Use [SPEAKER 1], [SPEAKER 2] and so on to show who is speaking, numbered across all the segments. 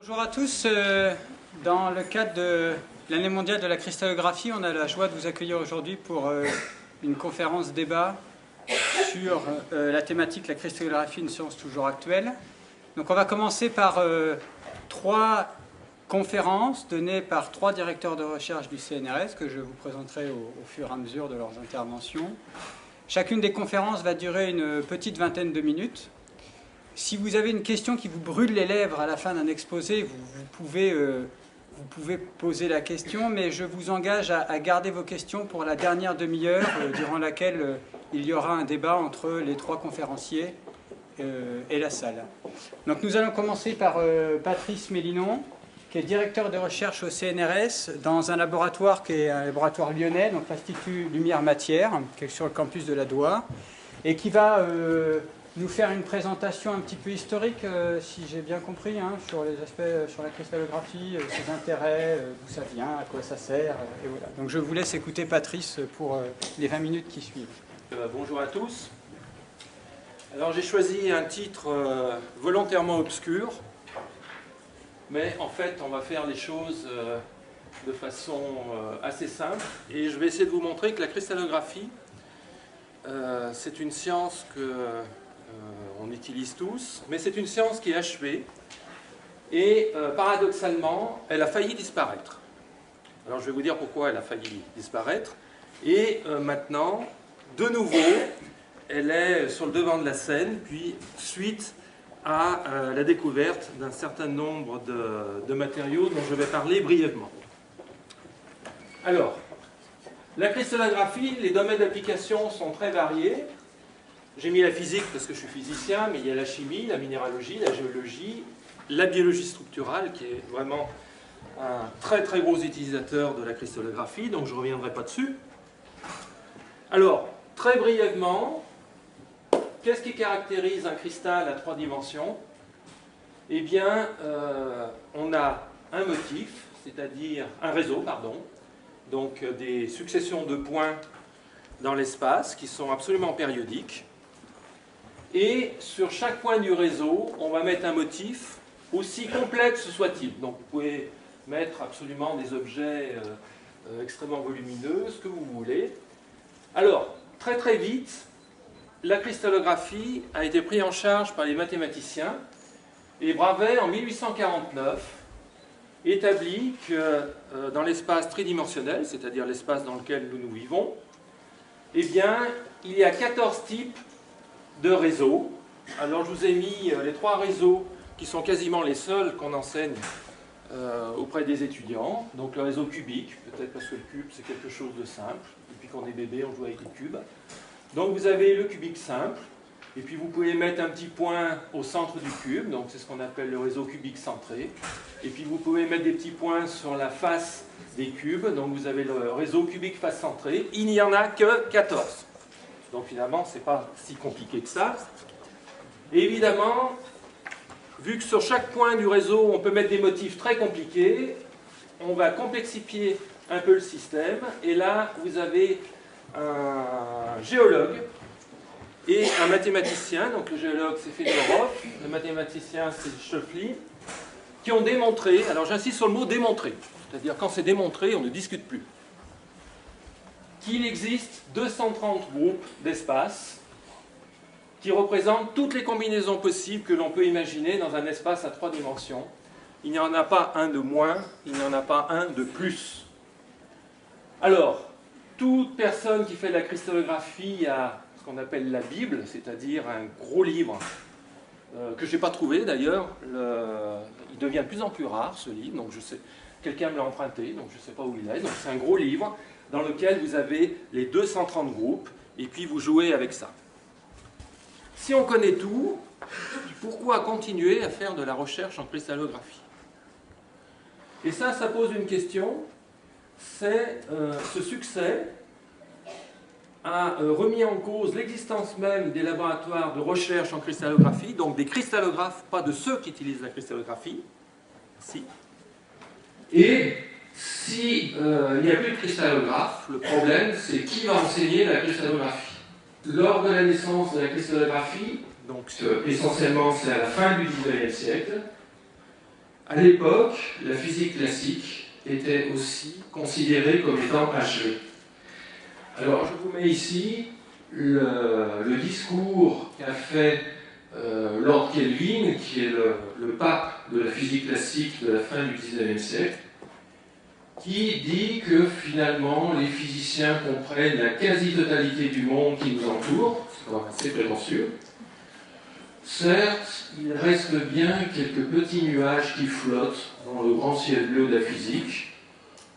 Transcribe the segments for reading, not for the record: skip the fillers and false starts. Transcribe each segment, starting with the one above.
[SPEAKER 1] Bonjour à tous. Dans le cadre de l'année mondiale de la cristallographie, on a la joie de vous accueillir aujourd'hui pour une conférence débat sur la thématique « La cristallographie, une science toujours actuelle ». Donc on va commencer par trois conférences données par trois directeurs de recherche du CNRS que je vous présenterai au fur et à mesure de leurs interventions. Chacune des conférences va durer une petite vingtaine de minutes. Si vous avez une question qui vous brûle les lèvres à la fin d'un exposé, vous pouvez poser la question, mais je vous engage à garder vos questions pour la dernière demi-heure, durant laquelle il y aura un débat entre les trois conférenciers et la salle. Donc nous allons commencer par Patrice Mélinon, qui est directeur de recherche au CNRS, dans un laboratoire qui est un laboratoire lyonnais, donc l'Institut Lumière-Matière, qui est sur le campus de la Doua, et qui va nous faire une présentation un petit peu historique, si j'ai bien compris, hein, sur les aspects, sur la cristallographie, ses intérêts, d'où ça vient, à quoi ça sert, et voilà. Donc je vous laisse écouter Patrice pour les 20 minutes qui suivent.
[SPEAKER 2] Bonjour à tous. Alors j'ai choisi un titre volontairement obscur, mais en fait on va faire les choses de façon assez simple, et je vais essayer de vous montrer que la cristallographie, c'est une science que on utilise tous, mais c'est une science qui est achevée et paradoxalement, elle a failli disparaître. Alors je vais vous dire pourquoi elle a failli disparaître. Et maintenant, de nouveau, elle est sur le devant de la scène, puis suite à la découverte d'un certain nombre de matériaux dont je vais parler brièvement. Alors, la cristallographie, les domaines d'application sont très variés. J'ai mis la physique parce que je suis physicien, mais il y a la chimie, la minéralogie, la géologie, la biologie structurale qui est vraiment un très très gros utilisateur de la cristallographie, donc je ne reviendrai pas dessus. Alors, très brièvement, qu'est-ce qui caractérise un cristal à 3 dimensions? Eh bien, on a un motif, c'est-à-dire un réseau, pardon, donc des successions de points dans l'espace qui sont absolument périodiques. Et sur chaque point du réseau, on va mettre un motif, aussi complexe soit-il. Donc vous pouvez mettre absolument des objets extrêmement volumineux, ce que vous voulez. Alors, très très vite, la cristallographie a été prise en charge par les mathématiciens, et Bravais, en 1849, établit que dans l'espace tridimensionnel, c'est-à-dire l'espace dans lequel nous vivons, eh bien, il y a 14 types de réseaux. Alors je vous ai mis les 3 réseaux qui sont quasiment les seuls qu'on enseigne auprès des étudiants. Donc le réseau cubique, peut-être parce que le cube c'est quelque chose de simple. Depuis qu'on est bébé, on joue avec les cubes. Donc vous avez le cubique simple, et puis vous pouvez mettre un petit point au centre du cube, donc c'est ce qu'on appelle le réseau cubique centré. Et puis vous pouvez mettre des petits points sur la face des cubes, donc vous avez le réseau cubique face centré. Il n'y en a que 14. Donc finalement, ce n'est pas si compliqué que ça. Et évidemment, vu que sur chaque point du réseau, on peut mettre des motifs très compliqués, on va complexifier un peu le système. Et là, vous avez un géologue et un mathématicien. Donc le géologue, c'est Fedorov, le mathématicien, c'est Schöffli, qui ont démontré, alors j'insiste sur le mot démontrer, c'est-à-dire quand c'est démontré, on ne discute plus, qu'il existe 230 groupes d'espace qui représentent toutes les combinaisons possibles que l'on peut imaginer dans un espace à 3 dimensions. Il n'y en a pas un de moins, il n'y en a pas un de plus. Alors, toute personne qui fait de la cristallographie a ce qu'on appelle la Bible, c'est-à-dire un gros livre que je n'ai pas trouvé d'ailleurs. Il devient de plus en plus rare ce livre, donc je sais, quelqu'un me l'a emprunté, donc je ne sais pas où il est. Donc c'est un gros livre dans lequel vous avez les 230 groupes, et puis vous jouez avec ça. Si on connaît tout, pourquoi continuer à faire de la recherche en cristallographie? Et ça pose une question, c'est ce succès a remis en cause l'existence même des laboratoires de recherche en cristallographie, donc des cristallographes, pas de ceux qui utilisent la cristallographie. Si. Et si il n'y a plus de cristallographe, le problème c'est qui va enseigner la cristallographie. Lors de la naissance de la cristallographie, donc essentiellement c'est à la fin du XIXe siècle,
[SPEAKER 3] À l'époque, la physique classique était aussi considérée comme étant achevée. Alors, je vous mets ici le discours qu'a fait Lord Kelvin, qui est le pape de la physique classique de la fin du XIXe siècle, qui dit que finalement les physiciens comprennent la quasi-totalité du monde qui nous entoure, c'est quand même assez prétentieux. Certes, il reste bien quelques petits nuages qui flottent dans le grand ciel bleu de la physique,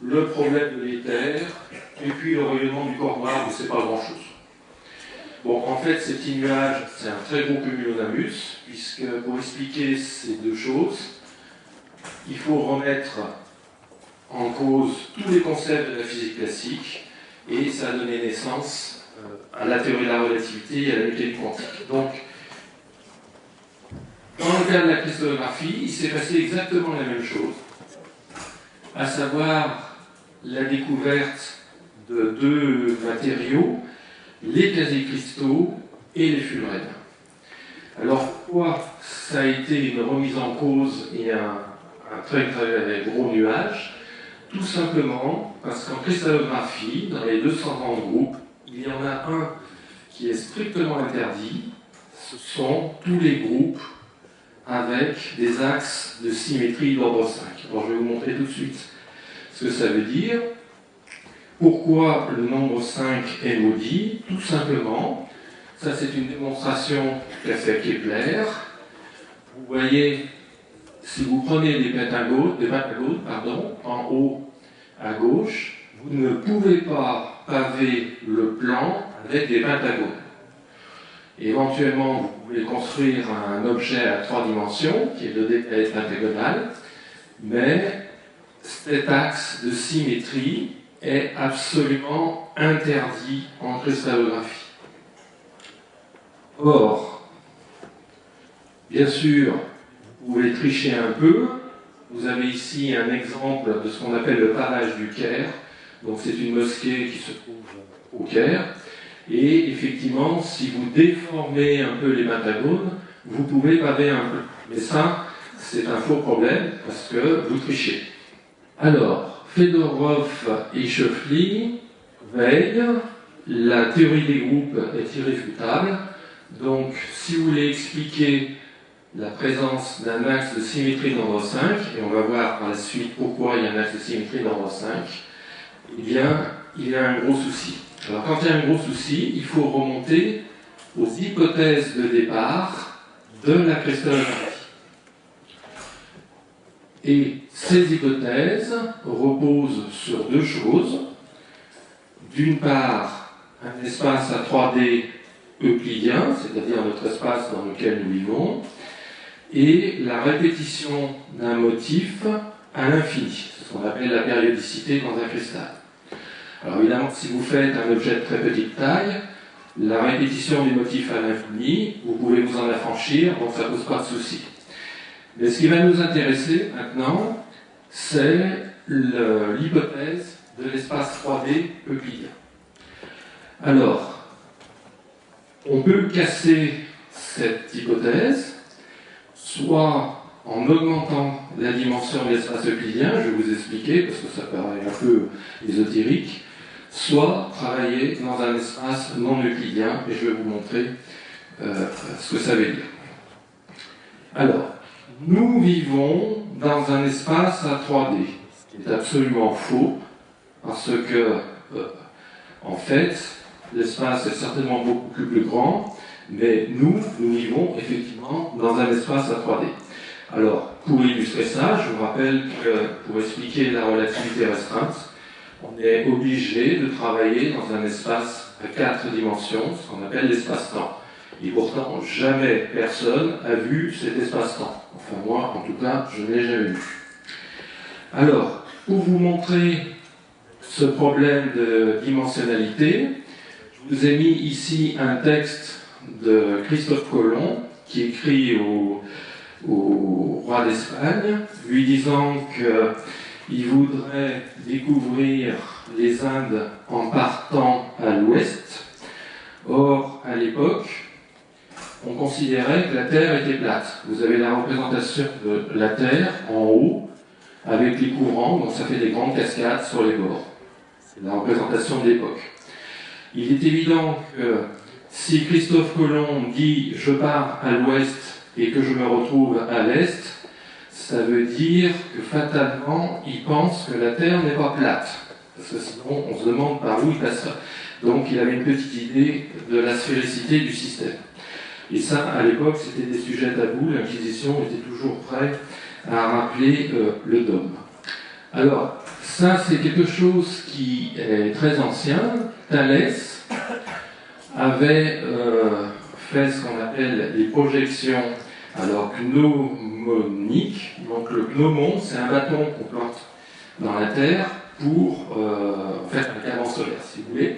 [SPEAKER 3] le problème de l'éther, et puis le rayonnement du corps noir, mais c'est pas grand-chose. Bon, en fait, ces petits nuages, c'est un très gros cumulonimbus, puisque pour expliquer ces deux choses, il faut remettre en cause tous les concepts de la physique classique, et ça a donné naissance à la théorie de la relativité et à la mécanique quantique. Donc, dans le cas de la cristallographie, il s'est passé exactement la même chose, à savoir la découverte de deux matériaux, les quasi-cristaux et les fullerènes. Alors pourquoi ça a été une remise en cause et un très très gros nuage? Tout simplement parce qu'en cristallographie, dans les 230 groupes, il y en a un qui est strictement interdit, ce sont tous les groupes avec des axes de symétrie d'ordre 5. Alors je vais vous montrer tout de suite ce que ça veut dire. Pourquoi le nombre 5 est maudit? Tout simplement, ça c'est une démonstration qu'a fait Kepler. Vous voyez, si vous prenez des pentagones, en haut à gauche, vous ne pouvez pas paver le plan avec des pentagones. Éventuellement, vous pouvez construire un objet à 3 dimensions, qui est le dépèse pentagonal, mais cet axe de symétrie est absolument interdit en cristallographie. Or, bien sûr, vous pouvez tricher un peu. Vous avez ici un exemple de ce qu'on appelle le pavage du Caire. Donc c'est une mosquée qui se trouve au Caire. Et effectivement, si vous déformez un peu les pentagones, vous pouvez paver un peu. Mais ça, c'est un faux problème parce que vous trichez. Alors, Fedorov et Schöffli veillent. La théorie des groupes est irréfutable. Donc, si vous voulez expliquer la présence d'un axe de symétrie d'ordre 5, et on va voir par la suite pourquoi il y a un axe de symétrie d'ordre 5, eh bien, il y a un gros souci. Alors, quand il y a un gros souci, il faut remonter aux hypothèses de départ de la cristallographie. Et ces hypothèses reposent sur deux choses. D'une part, un espace à 3D euclidien, c'est-à-dire notre espace dans lequel nous vivons, et la répétition d'un motif à l'infini, c'est ce qu'on appelle la périodicité dans un cristal. Alors évidemment, si vous faites un objet de très petite taille, la répétition du motif à l'infini, vous pouvez vous en affranchir, donc ça ne pose pas de souci. Mais ce qui va nous intéresser maintenant, c'est l'hypothèse de l'espace 3D euclidien. Alors, on peut casser cette hypothèse, soit en augmentant la dimension de l'espace euclidien, je vais vous expliquer parce que ça paraît un peu ésotérique, soit travailler dans un espace non euclidien, et je vais vous montrer ce que ça veut dire. Alors, nous vivons dans un espace à 3D, ce qui est absolument faux, parce que, en fait, l'espace est certainement beaucoup plus grand, mais nous vivons effectivement dans un espace à 3D. Alors, pour illustrer ça, je vous rappelle que pour expliquer la relativité restreinte, on est obligé de travailler dans un espace à 4 dimensions, ce qu'on appelle l'espace-temps. Et pourtant, jamais personne n'a vu cet espace-temps. Enfin, moi, en tout cas, je ne l'ai jamais vu. Alors, pour vous montrer ce problème de dimensionnalité, je vous ai mis ici un texte de Christophe Colomb, qui écrit au roi d'Espagne, lui disant qu'il voudrait découvrir les Indes en partant à l'ouest. Or, à l'époque, on considérait que la Terre était plate. Vous avez la représentation de la Terre en haut, avec les courants, donc ça fait des grandes cascades sur les bords. C'est la représentation de l'époque. Il est évident que si Christophe Colomb dit « je pars à l'ouest et que je me retrouve à l'est », ça veut dire que fatalement, il pense que la Terre n'est pas plate. Parce que sinon, on se demande par où il passerait. Donc il avait une petite idée de la sphéricité du système. Et ça, à l'époque, c'était des sujets tabous. L'Inquisition était toujours prête à rappeler le dogme. Alors, ça, c'est quelque chose qui est très ancien. Thalès avait fait ce qu'on appelle les projections, alors gnomoniques. Donc le gnomon, c'est un bâton qu'on plante dans la terre pour faire un cadran solaire, si vous voulez.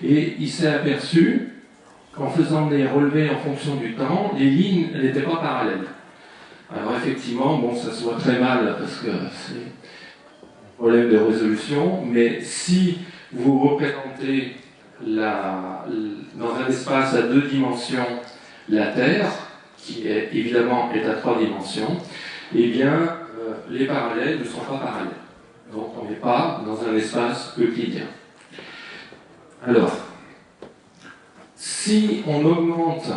[SPEAKER 3] Et il s'est aperçu qu'en faisant des relevés en fonction du temps, les lignes n'étaient pas parallèles. Alors effectivement, bon, ça se voit très mal parce que c'est un problème de résolution, mais si vous représentez dans un espace à 2 dimensions la Terre, qui est évidemment est à 3 dimensions, eh bien les parallèles ne sont pas parallèles. Donc on n'est pas dans un espace euclidien. Alors, si on augmente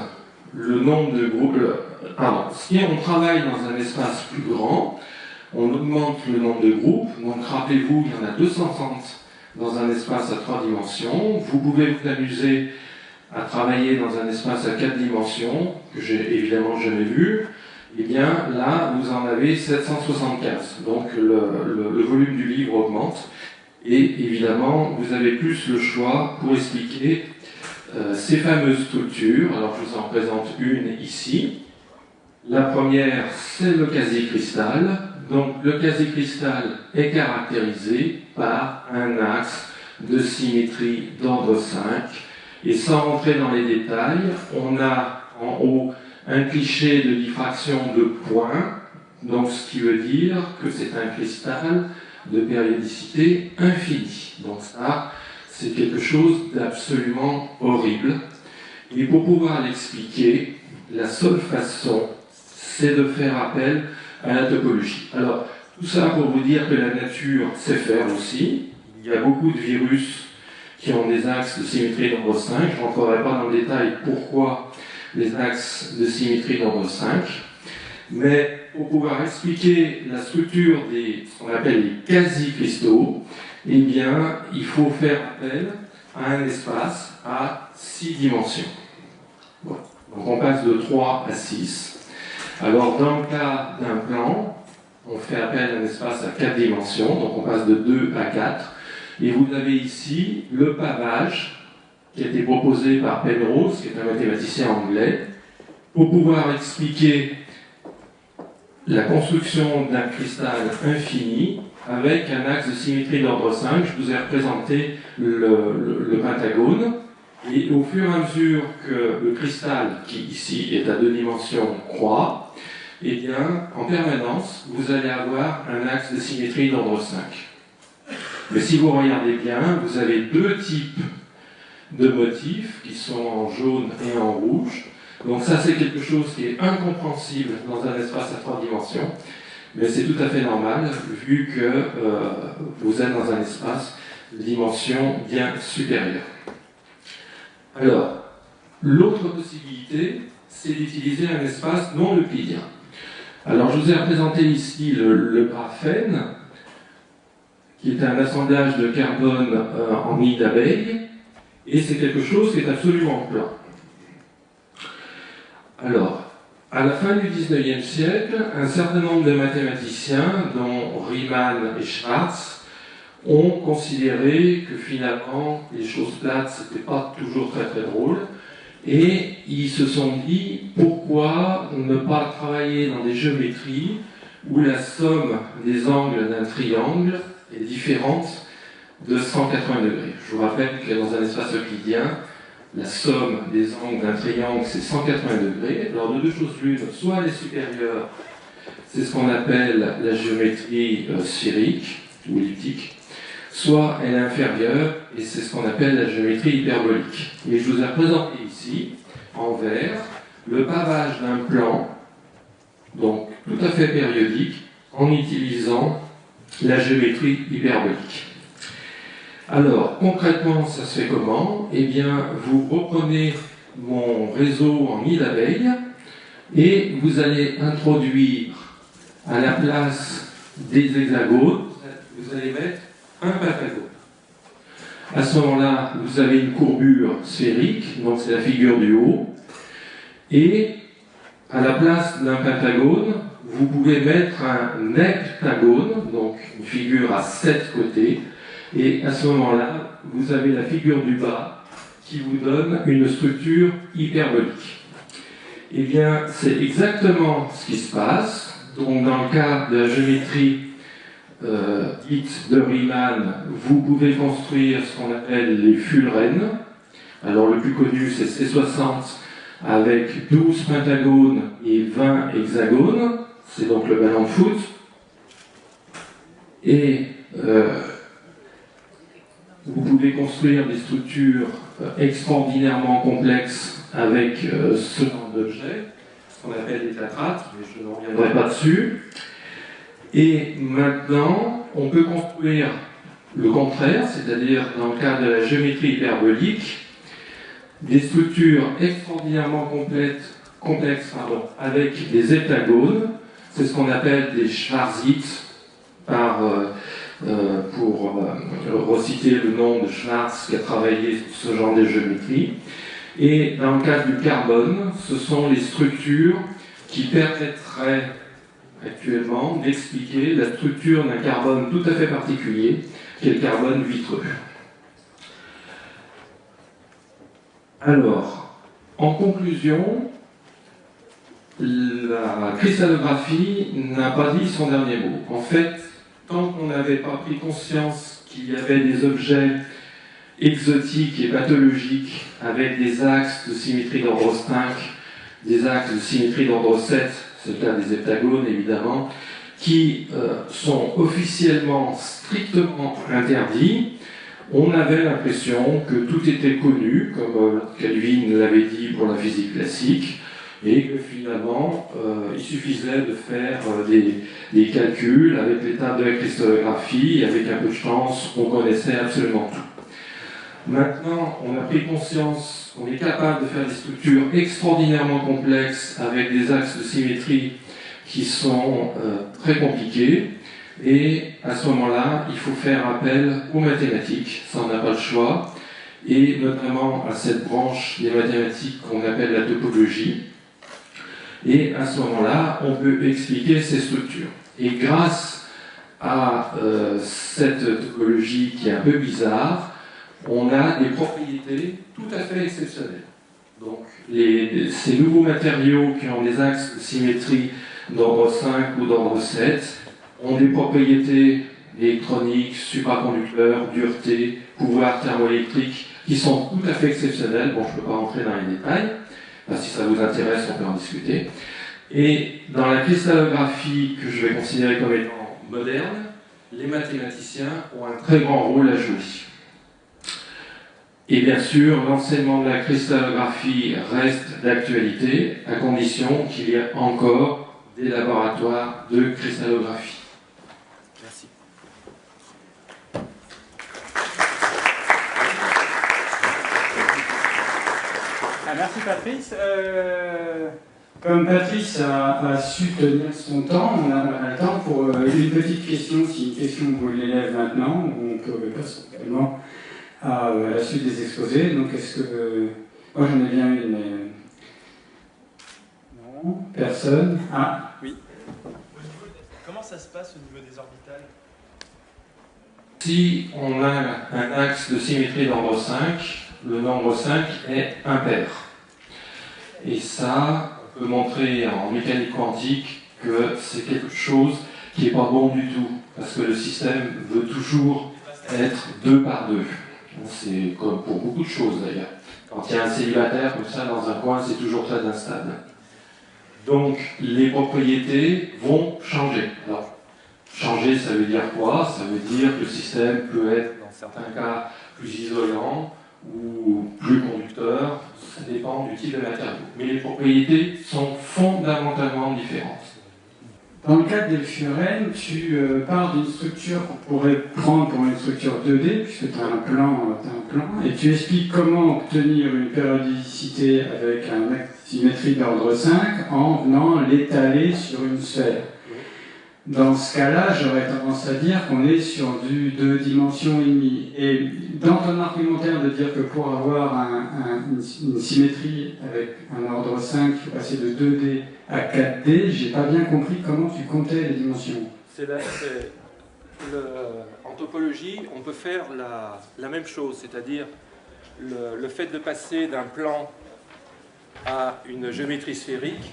[SPEAKER 3] le nombre de groupes, si on travaille dans un espace plus grand, on augmente le nombre de groupes. Donc rappelez-vous, il y en a 230 dans un espace à 3 dimensions. Vous pouvez vous amuser à travailler dans un espace à 4 dimensions, que j'ai évidemment jamais vu. Eh bien là, vous en avez 775. Donc le volume du livre augmente. Et évidemment, vous avez plus le choix pour expliquer ces fameuses structures. Alors je vous en présente une ici. La première, c'est le quasi-cristal. Donc le quasi-cristal est caractérisé par un axe de symétrie d'ordre 5. Et sans rentrer dans les détails, on a en haut un cliché de diffraction de points, donc ce qui veut dire que c'est un cristal de périodicité infinie. Donc ça, c'est quelque chose d'absolument horrible. Et pour pouvoir l'expliquer, la seule façon, c'est de faire appel à la topologie. Alors, tout ça pour vous dire que la nature sait faire aussi. Il y a beaucoup de virus qui ont des axes de symétrie d'ordre 5. Je ne rentrerai pas dans le détail pourquoi les axes de symétrie d'ordre 5. Mais pour pouvoir expliquer la structure des, ce qu'on appelle les quasi-cristaux, eh bien, il faut faire appel à un espace à 6 dimensions. Voilà. Donc on passe de 3 à 6. Alors dans le cas d'un plan, on fait appel à un espace à 4 dimensions, donc on passe de 2 à 4. Et vous avez ici le pavage qui a été proposé par Penrose, qui est un mathématicien anglais, pour pouvoir expliquer la construction d'un cristal infini avec un axe de symétrie d'ordre 5. Je vous ai représenté le pentagone. Et au fur et à mesure que le cristal, qui ici est à 2 dimensions, croît, eh bien, en permanence, vous allez avoir un axe de symétrie d'ordre 5. Mais si vous regardez bien, vous avez 2 types de motifs qui sont en jaune et en rouge. Donc ça, c'est quelque chose qui est incompréhensible dans un espace à 3 dimensions, mais c'est tout à fait normal, vu que vous êtes dans un espace de dimension bien supérieure. Alors, l'autre possibilité, c'est d'utiliser un espace non euclidien. Alors, je vous ai présenté ici le graphène, qui est un assemblage de carbone en nid d'abeille, et c'est quelque chose qui est absolument plat. Alors, à la fin du XIXe siècle, un certain nombre de mathématiciens, dont Riemann et Schwarz, ont considéré que finalement, les choses plates, c'était pas toujours très très drôle, et ils se sont dit, pourquoi ne pas travailler dans des géométries où la somme des angles d'un triangle est différente de 180 degrés. Je vous rappelle que dans un espace euclidien, la somme des angles d'un triangle, c'est 180 degrés. Alors de deux choses l'une, soit elle est supérieure, c'est ce qu'on appelle la géométrie sphérique ou elliptique, soit elle est inférieure, et c'est ce qu'on appelle la géométrie hyperbolique. Et je vous ai présenté ici, en vert, le pavage d'un plan, donc tout à fait périodique, en utilisant la géométrie hyperbolique. Alors, concrètement, ça se fait comment? Eh bien, vous reprenez mon réseau en 1000 abeilles et vous allez introduire à la place des hexagones, vous allez mettre un pentagone. À ce moment-là, vous avez une courbure sphérique, donc c'est la figure du haut, et à la place d'un pentagone, vous pouvez mettre un heptagone, donc une figure à 7 côtés, et à ce moment-là, vous avez la figure du bas qui vous donne une structure hyperbolique. Eh bien, c'est exactement ce qui se passe. Donc, dans le cas de la géométrie dite de Riemann, vous pouvez construire ce qu'on appelle les fullerènes. Alors, le plus connu, c'est C60 avec 12 pentagones et 20 hexagones. C'est donc le ballon de foot. Et vous pouvez construire des structures extraordinairement complexes avec ce genre d'objets, ce qu'on appelle des clatrates, mais je ne reviendrai pas dessus. Et maintenant, on peut construire le contraire, c'est-à-dire dans le cas de la géométrie hyperbolique, des structures extraordinairement complexes avec des heptagones. C'est ce qu'on appelle des Schwarzschild, pour reciter le nom de Schwarz qui a travaillé sur ce genre de géométrie. Et dans le cas du carbone, ce sont les structures qui permettraient actuellement d'expliquer la structure d'un carbone tout à fait particulier, qui est le carbone vitreux. Alors, en conclusion, la cristallographie n'a pas dit son dernier mot. En fait, tant qu'on n'avait pas pris conscience qu'il y avait des objets exotiques et pathologiques avec des axes de symétrie d'ordre 5, des axes de symétrie d'ordre 7, c'est le cas des heptagones évidemment, qui sont officiellement strictement interdits, on avait l'impression que tout était connu, comme Kelvin l'avait dit pour la physique classique, et que finalement, il suffisait de faire des calculs avec les tables de la cristallographie, et avec un peu de chance, on connaissait absolument tout. Maintenant, on a pris conscience qu'on est capable de faire des structures extraordinairement complexes avec des axes de symétrie qui sont très compliqués, et à ce moment-là, il faut faire appel aux mathématiques, ça on n'a pas le choix, et notamment à cette branche des mathématiques qu'on appelle la topologie. Et à ce moment-là, on peut expliquer ces structures. Et grâce à cette topologie qui est un peu bizarre, on a des propriétés tout à fait exceptionnelles. Donc, ces nouveaux matériaux qui ont des axes de symétrie d'ordre 5 ou d'ordre 7 ont des propriétés électroniques, supraconducteurs, dureté, pouvoir thermoélectrique qui sont tout à fait exceptionnelles. Bon, je ne peux pas rentrer dans les détails. Si ça vous intéresse, on peut en discuter. Et dans la cristallographie que je vais considérer comme étant moderne, les mathématiciens ont un très grand rôle à jouer. Et bien sûr, l'enseignement de la cristallographie reste d'actualité, à condition qu'il y ait encore des laboratoires de cristallographie.
[SPEAKER 2] Merci.
[SPEAKER 1] Merci Patrice. Comme Patrice a su tenir son temps, on a le temps pour une petite question, si une question vous l'élève maintenant, ou on peut passer également à la suite des exposés. Donc est-ce que... moi j'en ai bien une, mais... Non, personne. Ah, oui.
[SPEAKER 4] Comment ça se passe au niveau des orbitales?
[SPEAKER 3] Si on a un axe de symétrie d'ordre 5, le nombre 5 est impair. Et ça, on peut montrer en mécanique quantique que c'est quelque chose qui n'est pas bon du tout, parce que le système veut toujours être 2 par 2. C'est comme pour beaucoup de choses d'ailleurs. Quand il y a un célibataire comme ça dans un coin, c'est toujours très instable. Donc les propriétés vont changer. Alors, changer, ça veut dire quoi? Ça veut dire que le système peut être, dans certains cas, plus isolant, ou plus conducteur, ça dépend du type de matériau. Mais les propriétés sont fondamentalement différentes.
[SPEAKER 1] Dans le cadre des Furen, tu pars d'une structure qu'on pourrait prendre pour une structure 2D, puisque tu as un plan, et tu expliques comment obtenir une périodicité avec une symétrie d'ordre 5 en venant l'étaler sur une sphère. Dans ce cas-là, j'aurais tendance à dire qu'on est sur du 2 dimensions et demie. Et dans ton argumentaire de dire que pour avoir une symétrie avec un ordre 5, il faut passer de 2D à 4D, j'ai pas bien compris comment tu comptais les dimensions.
[SPEAKER 2] En topologie, on peut faire la même chose, c'est-à-dire le fait de passer d'un plan à une géométrie sphérique.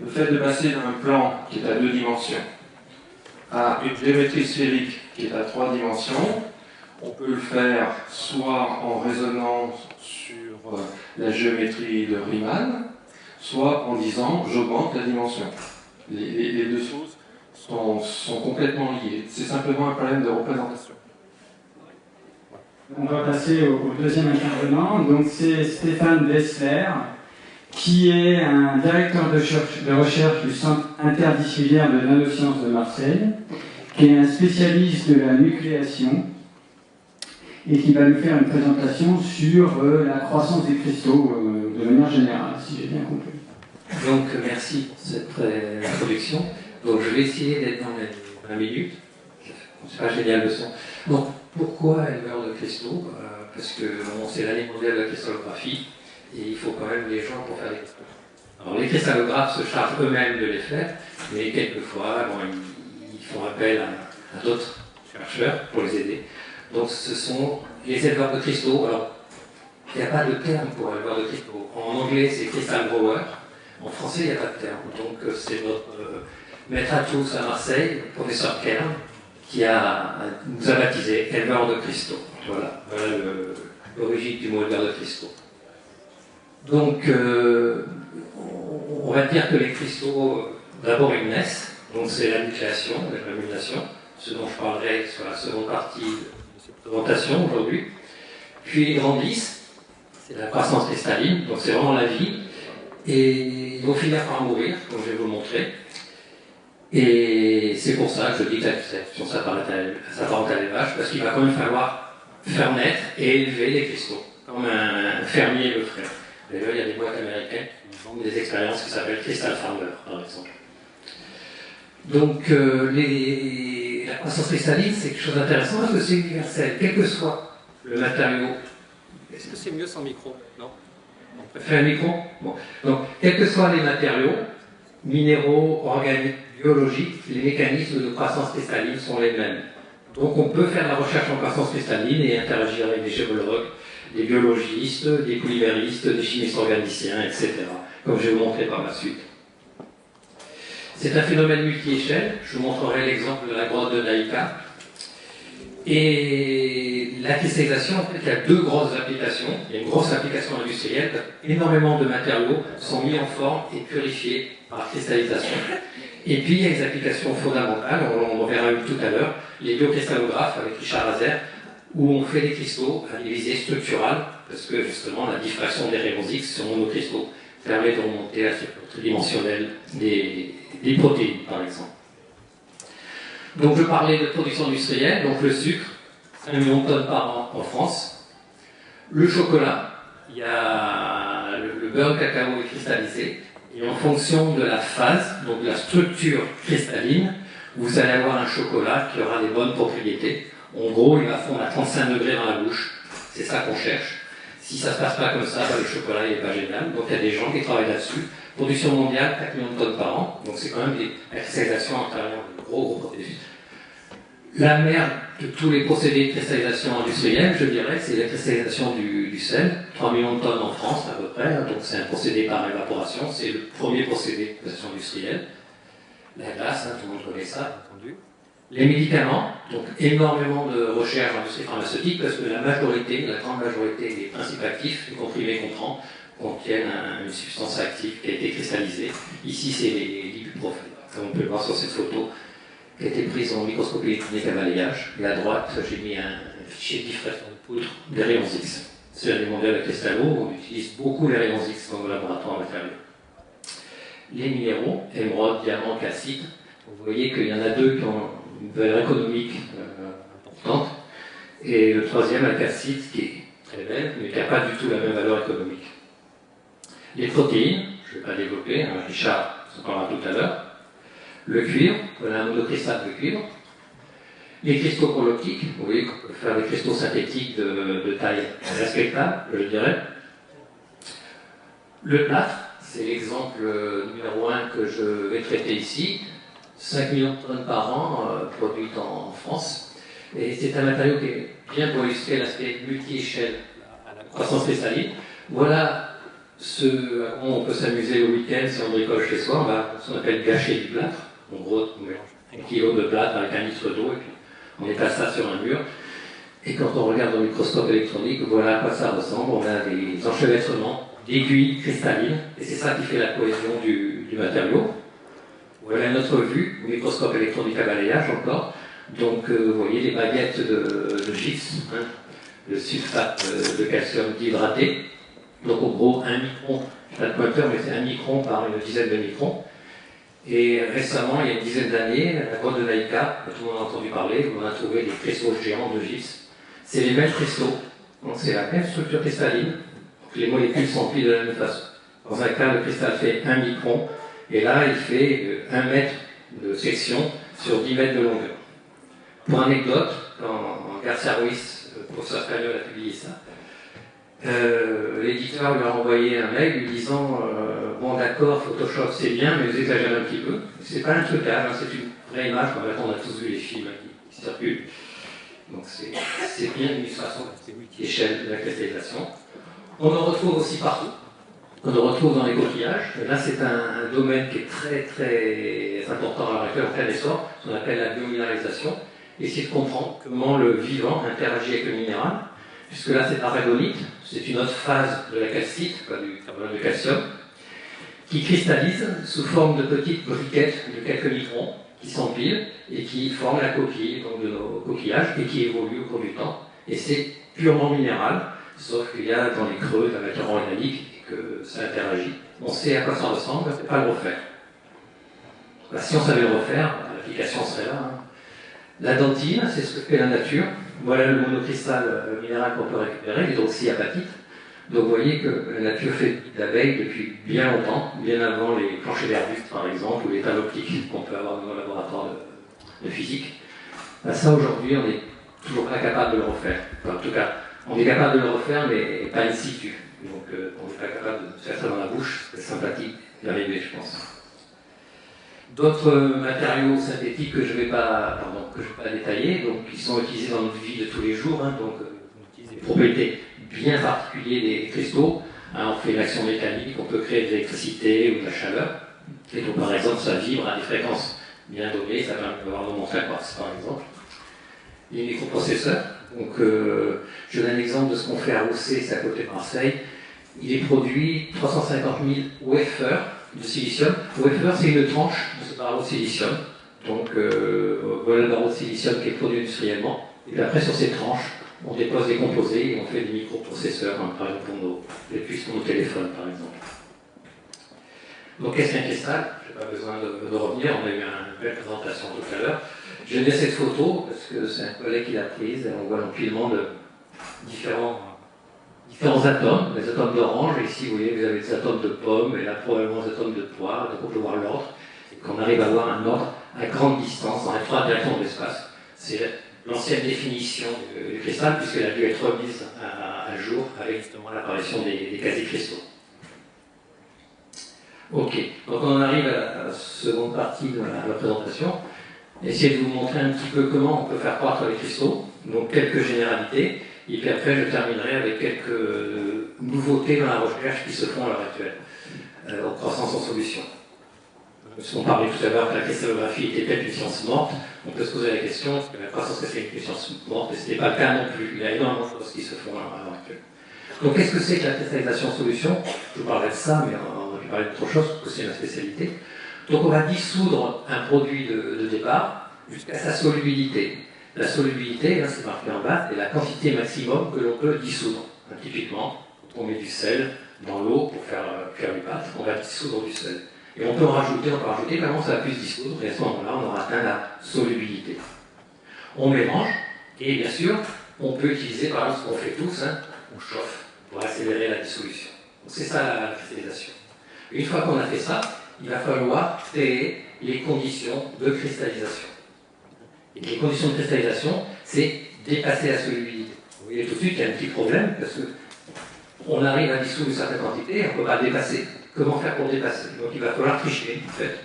[SPEAKER 3] Le fait de passer d'un plan qui est à 2 dimensions à une géométrie sphérique qui est à 3 dimensions, on peut le faire soit en résonance sur la géométrie de Riemann, soit en disant j'augmente la dimension. Les deux choses sont complètement liées. C'est simplement un problème de représentation.
[SPEAKER 1] On va passer au deuxième intervenant. Donc c'est Stéphane Dessler, qui est un directeur de recherche du Centre interdisciplinaire de nanosciences de Marseille, qui est un spécialiste de la nucléation et qui va nous faire une présentation sur la croissance des cristaux de manière générale, si j'ai bien compris.
[SPEAKER 5] Donc merci pour cette introduction. Donc je vais essayer d'être dans les 20 minutes. C'est pas génial le son. Donc pourquoi éleveur de cristaux? Parce que bon, c'est l'année mondiale de la cristallographie. Et il faut quand même des gens pour faire des cristaux. Alors les cristallographes se chargent eux-mêmes de les faire, mais quelquefois bon, ils font appel à d'autres chercheurs pour les aider. Donc ce sont les éleveurs de cristaux. Alors il n'y a pas de terme pour éleveur de cristaux. En anglais c'est crystal grower, en français il n'y a pas de terme. Donc c'est notre maître à tous à Marseille, le professeur Kern, qui nous a baptisé éleveur de cristaux. Voilà l'origine du mot éleveur de cristaux. Donc, on va dire que les cristaux, d'abord ils naissent, donc c'est la nucléation, la germination, ce dont je parlerai sur la seconde partie de cette présentation aujourd'hui. Puis ils grandissent, c'est la croissance cristalline, donc c'est vraiment la vie, et ils vont finir par mourir, comme je vais vous le montrer. Et c'est pour ça que je dis que la nucléation s'apparente à l'élevage, parce qu'il va quand même falloir faire naître et élever les cristaux, comme un fermier le ferait. D'ailleurs, il y a des boîtes américaines qui vendent des expériences qui s'appellent Crystal Farmer, par exemple. Donc, la croissance cristalline, c'est quelque chose d'intéressant parce que c'est universel, quel que soit le matériau. Est-ce que c'est mieux sans micro? Non? On préfère un micro? Bon. Donc, quels que soient les matériaux, minéraux, organiques, biologiques, les mécanismes de croissance cristalline sont les mêmes. Donc, on peut faire la recherche en croissance cristalline et interagir avec des géologues, des biologistes, des polyméristes, des chimistes organiciens, etc. Comme je vais vous montrer par la suite. C'est un phénomène multi-échelle. Je vous montrerai l'exemple de la grotte de Naïka. Et la cristallisation, en fait, il y a deux grosses applications. Il y a une grosse application industrielle. Énormément de matériaux sont mis en forme et purifiés par cristallisation. Et puis, il y a des applications fondamentales. On verra une tout à l'heure. Les biocristallographes avec Richard Laser, où on fait des cristaux à visée structurale, parce que justement la diffraction des rayons X sur nos cristaux permet de remonter à la structure tridimensionnelle des protéines, par exemple. Donc je parlais de production industrielle, donc le sucre, 1 million de tonnes par an en France. Le chocolat, il y a le beurre de cacao est cristallisé, et en fonction de la phase, donc de la structure cristalline, vous allez avoir un chocolat qui aura des bonnes propriétés. En gros, il va fondre à 35 degrés dans la bouche. C'est ça qu'on cherche. Si ça ne se passe pas comme ça, le chocolat n'est pas génial. Donc il y a des gens qui travaillent là-dessus. Production mondiale, 4 millions de tonnes par an. Donc c'est quand même la cristallisation intérieure, de gros procédés. La mère de tous les procédés de cristallisation industrielle, je dirais, c'est la cristallisation du sel. 3 millions de tonnes en France à peu près. Donc c'est un procédé par évaporation. C'est le premier procédé de cristallisation industrielle. La glace, tout le monde connaît ça, bien entendu. Les médicaments, donc énormément de recherche dans l'industrie pharmaceutique, parce que la grande majorité des principes actifs, les comprimés qu'on prend, contiennent une substance active qui a été cristallisée. Ici, c'est l'ibuprofène, comme on peut le voir sur cette photo. qui a été prise en microscopie électronique à balayage. Et à droite, j'ai mis un fichier de diffraction de poudre des rayons X. C'est l'année mondiale de cristallo, on utilise beaucoup les rayons X dans le laboratoire matériel. Les minéraux, émeraude, diamant, calcite, vous voyez qu'il y en a deux qui ont une valeur économique importante, et le troisième, la calcite, qui est très belle, mais qui n'a pas du tout la même valeur économique. Les protéines, je ne vais pas développer, hein, Richard s'en parlera tout à l'heure. Le cuivre, voilà un monocristal de cuivre. Les cristaux colloquiques, vous voyez qu'on peut faire des cristaux synthétiques de taille respectable, je dirais. Le plâtre, c'est l'exemple numéro 1 que je vais traiter ici. 5 millions de tonnes par an produites en France. Et c'est un matériau qui est bien pour illustrer l'aspect multi-échelle à la croissance cristalline. Voilà ce à quoi on peut s'amuser le week-end si on bricole chez soi. On va ce qu'on appelle gâcher du plâtre. En gros, on mélange 1 kilo de plâtre avec 1 litre d'eau et puis on étale ça sur un mur. Et quand on regarde au microscope électronique, voilà à quoi ça ressemble. On a des enchevêtrements d'aiguilles cristallines et c'est ça qui fait la cohésion du matériau. Voilà notre vue au microscope électronique à balayage encore. Donc vous voyez les baguettes de gypse, hein, le sulfate de calcium dhydraté. Donc en gros 1 micron, je n'ai pas de pointeur mais c'est 1 micron par une dizaine de microns. Et récemment, il y a une dizaine d'années, à la grotte de Laïka, tout le monde a entendu parler, on a trouvé des cristaux géants de gypse. C'est les mêmes cristaux, donc c'est la même structure cristalline, donc les molécules s'emplissent de la même façon. Dans un cas, le cristal fait 1 micron, et là, il fait 1 mètre de section sur 10 mètres de longueur. Pour anecdote, quand Garcia Ruiz, le professeur espagnol, a publié ça, l'éditeur lui a envoyé un mail lui disant bon d'accord, Photoshop c'est bien, mais vous exagérez un petit peu. C'est pas un trucage, hein, c'est une vraie image. On a tous vu les films qui circulent. Donc c'est bien une illustration de cette multi-échelle de la cristallisation. On en retrouve aussi partout. On en retrouve dans les coquillages. Et là, c'est un domaine qui est très très important à l'heure actuelle, en plein essor, ce qu'on appelle la biominéralisation. Essayer de comprendre comment le vivant interagit avec le minéral. Puisque là, c'est aragonite, c'est une autre phase de la calcite, du carbonate de calcium, qui cristallise sous forme de petites briquettes de quelques microns qui s'empilent et qui forment la coquille donc de nos coquillages et qui évoluent au cours du temps. Et c'est purement minéral, sauf qu'il y a dans les creux de la matière organique et que ça interagit. On sait à quoi ça ressemble, on ne peut pas le refaire. Bah, si on savait le refaire, l'application serait là. Hein. La dentine, c'est ce que fait la nature. Voilà le monocristal minéral qu'on peut récupérer, l'hydroxyapatite. Donc vous voyez que la nature fait de l'abeille depuis bien longtemps, bien avant les planchers d'arbustes par exemple, ou les tables optiques qu'on peut avoir dans nos laboratoires de physique. Ben ça aujourd'hui, on n'est toujours pas capable de le refaire. Enfin, en tout cas, on est capable de le refaire, mais pas in situ. Donc on n'est pas capable de faire ça dans la bouche, c'est sympathique d'y arriver, je pense. D'autres matériaux synthétiques que je ne vais pas détailler, donc qui sont utilisés dans notre vie de tous les jours, hein, donc on utilise des propriétés bien particulières des cristaux. Hein, on fait une action mécanique, on peut créer de l'électricité ou de la chaleur. Et donc par exemple, ça vibre à des fréquences bien données, ça permet d'avoir nos montagnes quartz par exemple. Les microprocesseurs. Donc je donne un exemple de ce qu'on fait à Roussé, c'est à côté de Marseille. Il est produit 350 000 wafers de silicium. Wafer, c'est une tranche de ce barreau de silicium. Donc voilà le barreau de silicium qui est produit industriellement. Et puis après, sur ces tranches, on dépose des composés et on fait des microprocesseurs, hein, par exemple pour les puces pour nos téléphones, par exemple. Donc qu'est-ce qu'un cristal? Je n'ai pas besoin de revenir, on a eu une belle présentation tout à l'heure. J'aime bien cette photo parce que c'est un collègue qui l'a prise et on voit l'empilement de différents atomes, les atomes d'orange, et ici vous voyez vous avez des atomes de pommes, et là probablement des atomes de poire, donc on peut voir l'ordre, et qu'on arrive à avoir un ordre à grande distance, dans les 3 directions de l'espace. C'est l'ancienne définition du cristal, puisqu'elle a dû être remise à jour avec justement l'apparition des quasi-cristaux. Ok, donc on en arrive à la seconde partie de la présentation. Essayer de vous montrer un petit peu comment on peut faire croître les cristaux, donc quelques généralités. Et puis après, je terminerai avec quelques nouveautés dans la recherche qui se font à l'heure actuelle, en croissance en solution. On parlait tout à l'heure que la cristallographie était peut-être une science morte. On peut se poser la question, est-ce que la croissance c'est une science morte? Et ce n'est pas le cas non plus. Il y a énormément de choses qui se font à l'heure actuelle. Donc qu'est-ce que c'est que la cristallisation en solution? Je vous parlerai de ça, mais on va parler d'autre chose, parce que c'est ma spécialité. Donc on va dissoudre un produit de départ, jusqu'à sa solubilité. La solubilité, là, c'est marqué en bas, c'est la quantité maximum que l'on peut dissoudre. Typiquement, quand on met du sel dans l'eau pour faire du pâte, on va dissoudre du sel. Et on peut rajouter, comment ça va plus se dissoudre, et à ce moment-là, on aura atteint la solubilité. On mélange, et bien sûr, on peut utiliser, par exemple, ce qu'on fait tous, hein, on chauffe pour accélérer la dissolution. C'est ça la cristallisation. Une fois qu'on a fait ça, il va falloir créer les conditions de cristallisation. Et les conditions de cristallisation, c'est dépasser la solubilité. Vous voyez tout de suite qu'il y a un petit problème, parce qu'on arrive à dissoudre une certaine quantité et on ne peut pas dépasser. Comment faire pour dépasser? Donc il va falloir tricher, en fait.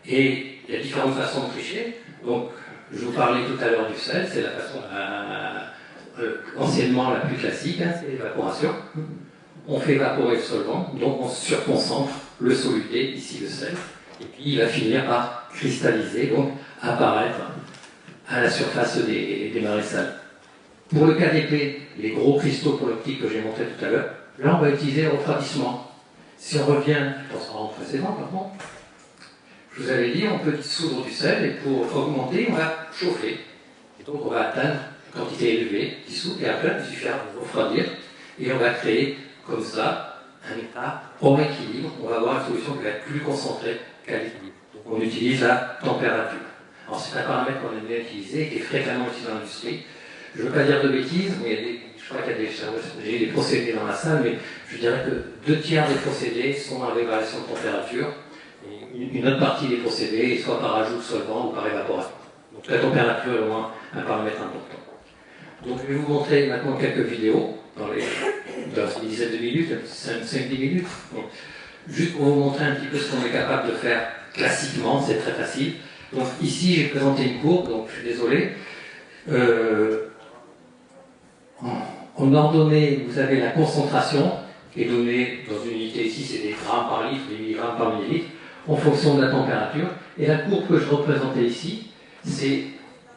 [SPEAKER 5] Et il y a différentes façons de tricher. Donc, je vous parlais tout à l'heure du sel, c'est la façon anciennement la plus classique, hein, c'est l'évaporation. On fait évaporer le solvant, donc on surconcentre le soluté, ici le sel, et puis il va finir par cristalliser, donc apparaître à la surface des marais salés. Pour le cas d'épée, les gros cristaux pour l'optique que j'ai montré tout à l'heure, là on va utiliser le refroidissement. Si on revient dans ce précédent, pardon, je vous avais dit, on peut dissoudre du sel, et pour augmenter, on va chauffer. Et donc on va atteindre une quantité élevée, dissoute, et après il suffira de refroidir, et on va créer comme ça un état hors équilibre. On va avoir une solution qui va être plus concentrée qu'à l'équilibre. Donc on utilise la température. Alors c'est un paramètre qu'on aime bien utiliser, qui est fréquemment utilisé dans l'industrie. Je ne veux pas dire de bêtises, mais je crois qu'il y a des procédés dans la salle, mais je dirais que 2 tiers des procédés sont dans l'évaluation de température. Et une autre partie des procédés, soit par ajout de solvant ou par évaporation. Donc la température est au moins un paramètre important. Donc je vais vous montrer maintenant quelques vidéos, dans une dizaine de minutes, 5-10 minutes. Donc, juste pour vous montrer un petit peu ce qu'on est capable de faire classiquement, c'est très facile. Donc ici j'ai présenté une courbe, donc je suis désolé. En ordonnée, vous avez la concentration qui est donnée dans une unité ici, c'est des grammes par litre, des milligrammes par millilitre, en fonction de la température. Et la courbe que je représentais ici, c'est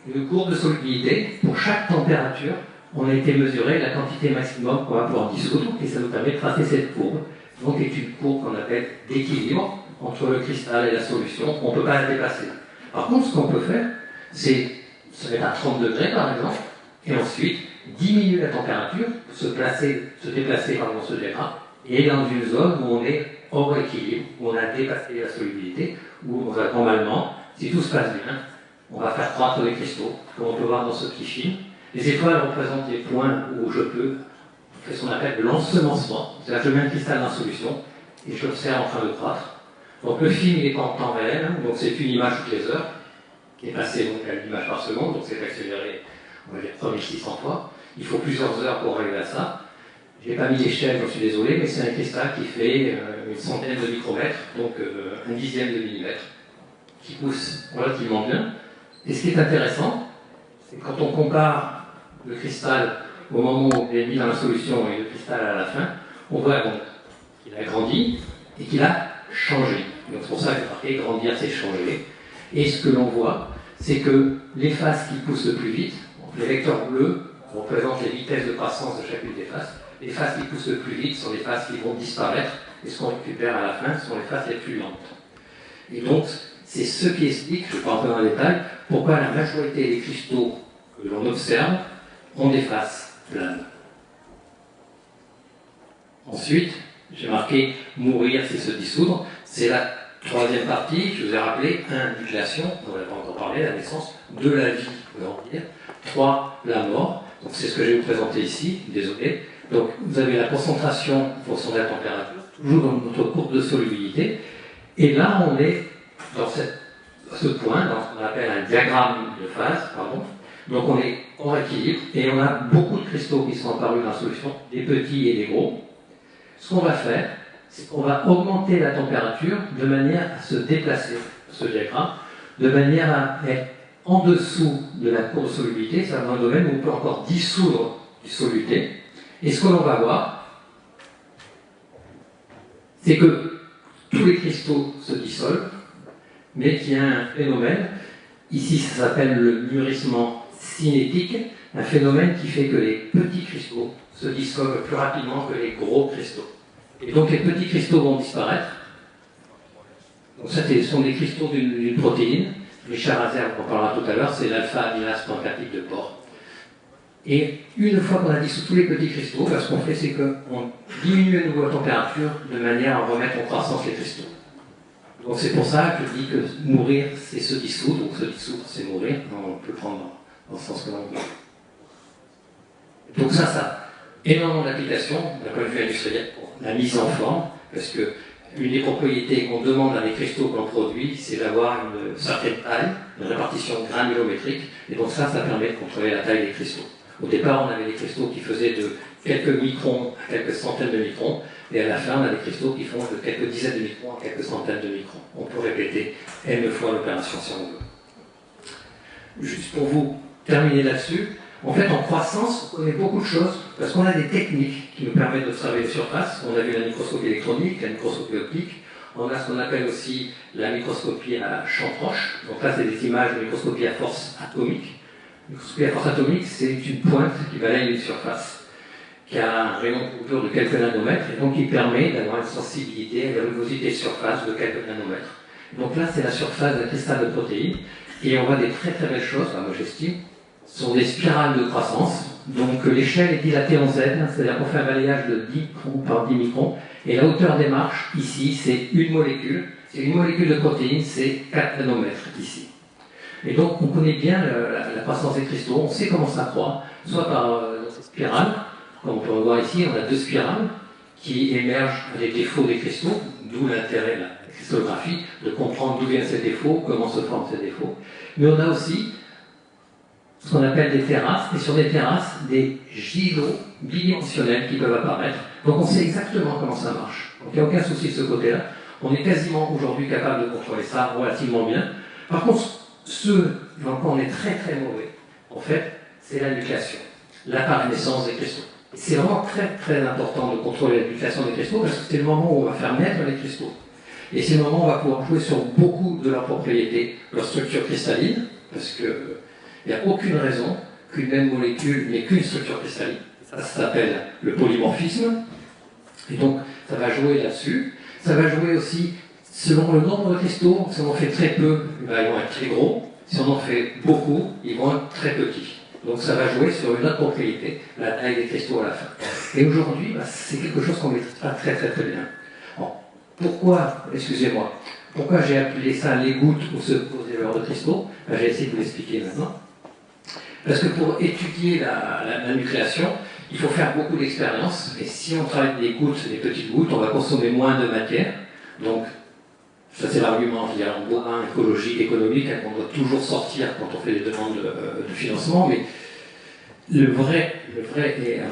[SPEAKER 5] une courbe de solubilité. Pour chaque température, on a été mesurer la quantité maximum qu'on va pouvoir dissoudre, et ça nous permet de tracer cette courbe. Donc, c'est une courbe qu'on appelle d'équilibre entre le cristal et la solution. On ne peut pas la dépasser. Par contre, ce qu'on peut faire, c'est se mettre à 30 degrés, par exemple, et ensuite diminuer la température, se déplacer dans ce diagramme, et dans une zone où on est hors équilibre, où on a dépassé la solubilité, où normalement, si tout se passe bien, on va faire croître les cristaux, comme on peut voir dans ce petit film. Les étoiles représentent les points où je peux faire ce qu'on appelle de l'ensemencement. C'est-à-dire que je mets un cristal dans la solution et je l'observe en train de croître. Donc le film il est pas en temps réel, hein, donc c'est une image toutes les heures, qui est passée donc, à une image par seconde, donc c'est accéléré, on va dire 3600 fois. Il faut plusieurs heures pour arriver à ça. Je n'ai pas mis l'échelle, je suis désolé, mais c'est un cristal qui fait une centaine de micromètres, donc un dixième de millimètre, qui pousse relativement bien. Et ce qui est intéressant, c'est quand on compare le cristal au moment où il est mis dans la solution et le cristal à la fin, on voit donc qu'il a grandi et qu'il a changé. Donc c'est pour ça que j'ai marqué grandir, c'est changer. Et ce que l'on voit, c'est que les faces qui poussent le plus vite, les vecteurs bleus représentent les vitesses de croissance de chacune des faces. Les faces qui poussent le plus vite sont les faces qui vont disparaître, et ce qu'on récupère à la fin sont les faces les plus lentes. Et donc, c'est ce qui explique, je ne vais pas rentrer dans le détail, pourquoi la majorité des cristaux que l'on observe ont des faces planes. Ensuite, j'ai marqué mourir, c'est se dissoudre. C'est la troisième partie, je vous ai rappelé, 1, nucléation, on n'a pas encore parlé, la naissance, 2, la vie, grandir, 3, la mort. Donc c'est ce que je vais vous présenter ici, désolé. Donc vous avez la concentration en fonction de la température, toujours dans notre courbe de solubilité. Et là, on est dans ce point, dans ce qu'on appelle un diagramme de phase, pardon. Donc on est hors équilibre et on a beaucoup de cristaux qui sont apparus dans la solution, des petits et des gros. Ce qu'on va faire, c'est qu'on va augmenter la température de manière à se déplacer, ce diagramme, de manière à être en dessous de la courbe de solubilité, c'est un domaine où on peut encore dissoudre du soluté. Et ce que l'on va voir, c'est que tous les cristaux se dissolvent, mais qu'il y a un phénomène, ici ça s'appelle le mûrissement cinétique, un phénomène qui fait que les petits cristaux se dissolvent plus rapidement que les gros cristaux. Et donc les petits cristaux vont disparaître. Donc ça, ce sont des cristaux d'une protéine Richard Hazer, on en parlera tout à l'heure, c'est l'alpha-amylase pancréatique de porc. Et une fois qu'on a dissous tous les petits cristaux, ce qu'on fait, c'est qu'on diminue à nouveau la température de manière à remettre en croissance les cristaux. Donc c'est pour ça que je dis que mourir, c'est se dissoudre, donc se dissoudre, c'est mourir. On peut prendre dans ce sens que l'on veut. Donc ça a énormément d'applications d'un point de vue industriel pour la mise en forme, parce que une des propriétés qu'on demande à des cristaux que l'on produit, c'est d'avoir une certaine taille, une répartition granulométrique, et donc ça permet de contrôler la taille des cristaux. Au départ, on avait des cristaux qui faisaient de quelques microns à quelques centaines de microns, et à la fin, on a des cristaux qui font de quelques dizaines de microns à quelques centaines de microns. On peut répéter N fois l'opération si on veut. Juste pour vous terminer là-dessus, en fait, en croissance, on connaît beaucoup de choses, parce qu'on a des techniques qui nous permettent d'observer les surfaces. On a vu la microscopie électronique, la microscopie optique, on a ce qu'on appelle aussi la microscopie à champ proche. Donc là, c'est des images de microscopie à force atomique. La microscopie à force atomique, c'est une pointe qui balaye une surface, qui a un rayon de couture de quelques nanomètres, et donc qui permet d'avoir une sensibilité à la rugosité de surface de quelques nanomètres. Donc là, c'est la surface d'un cristal de protéines, et on voit des très très belles choses, moi j'estime, sont des spirales de croissance. Donc l'échelle est dilatée en Z, c'est-à-dire qu'on fait un balayage de 10 microns par 10 microns, et la hauteur des marches, ici, c'est une molécule. C'est une molécule de protéines, c'est 4 nanomètres ici. Et donc on connaît bien la croissance des cristaux, on sait comment ça croît, soit par ces spirales, comme on peut voir ici, on a deux spirales qui émergent des défauts des cristaux, d'où l'intérêt de la cristallographie, de comprendre d'où viennent ces défauts, comment se forment ces défauts. Mais on a aussi ce qu'on appelle des terrasses, et sur des terrasses, des gylos bidimensionnels qui peuvent apparaître. Donc on sait exactement comment ça marche. Donc il n'y a aucun souci de ce côté-là. On est quasiment aujourd'hui capable de contrôler ça relativement bien. Par contre, ce dans quoi on est très très mauvais, en fait, c'est la nucléation, l'apparaissance des cristaux. C'est vraiment très très important de contrôler la nucléation des cristaux parce que c'est le moment où on va faire naître les cristaux. Et c'est le moment où on va pouvoir jouer sur beaucoup de leurs propriétés, leur structure cristalline, parce que il n'y a aucune raison qu'une même molécule n'ait qu'une structure cristalline. Ça s'appelle le polymorphisme. Et donc, ça va jouer là-dessus. Ça va jouer aussi selon le nombre de cristaux. Si on en fait très peu, ils vont être très gros. Si on en fait beaucoup, ils vont être très petits. Donc ça va jouer sur une autre propriété, la taille des cristaux à la fin. Et aujourd'hui, c'est quelque chose qu'on ne maîtrise pas très très très bien. Bon, pourquoi, excusez-moi, pourquoi j'ai appelé ça les gouttes où se posent les valeurs de cristaux? J'ai essayé de vous l'expliquer maintenant. Parce que pour étudier la nucléation, il faut faire beaucoup d'expériences. Et si on travaille des gouttes, des petites gouttes, on va consommer moins de matière. Donc, ça c'est l'argument écologique, économique, qu'on doit toujours sortir quand on fait des demandes de financement. Mais le vrai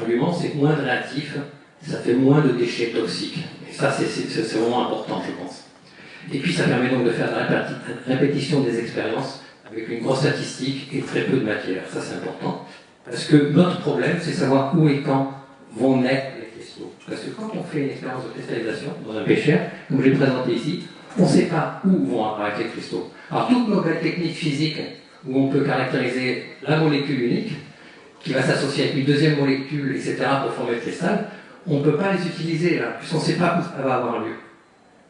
[SPEAKER 5] argument, c'est que moins de réactifs, ça fait moins de déchets toxiques. Et ça, c'est vraiment important, je pense. Et puis, ça permet donc de faire la répétition des expériences avec une grosse statistique et très peu de matière. Ça, c'est important. Parce que notre problème, c'est savoir où et quand vont naître les cristaux. Parce que quand on fait une expérience de cristallisation dans un bécher, comme je l'ai présenté ici, on ne sait pas où vont apparaître les cristaux. Alors, toutes nos techniques physiques, où on peut caractériser la molécule unique, qui va s'associer avec une deuxième molécule, etc., pour former le cristal, on ne peut pas les utiliser, là, puisqu'on ne sait pas où ça va avoir lieu.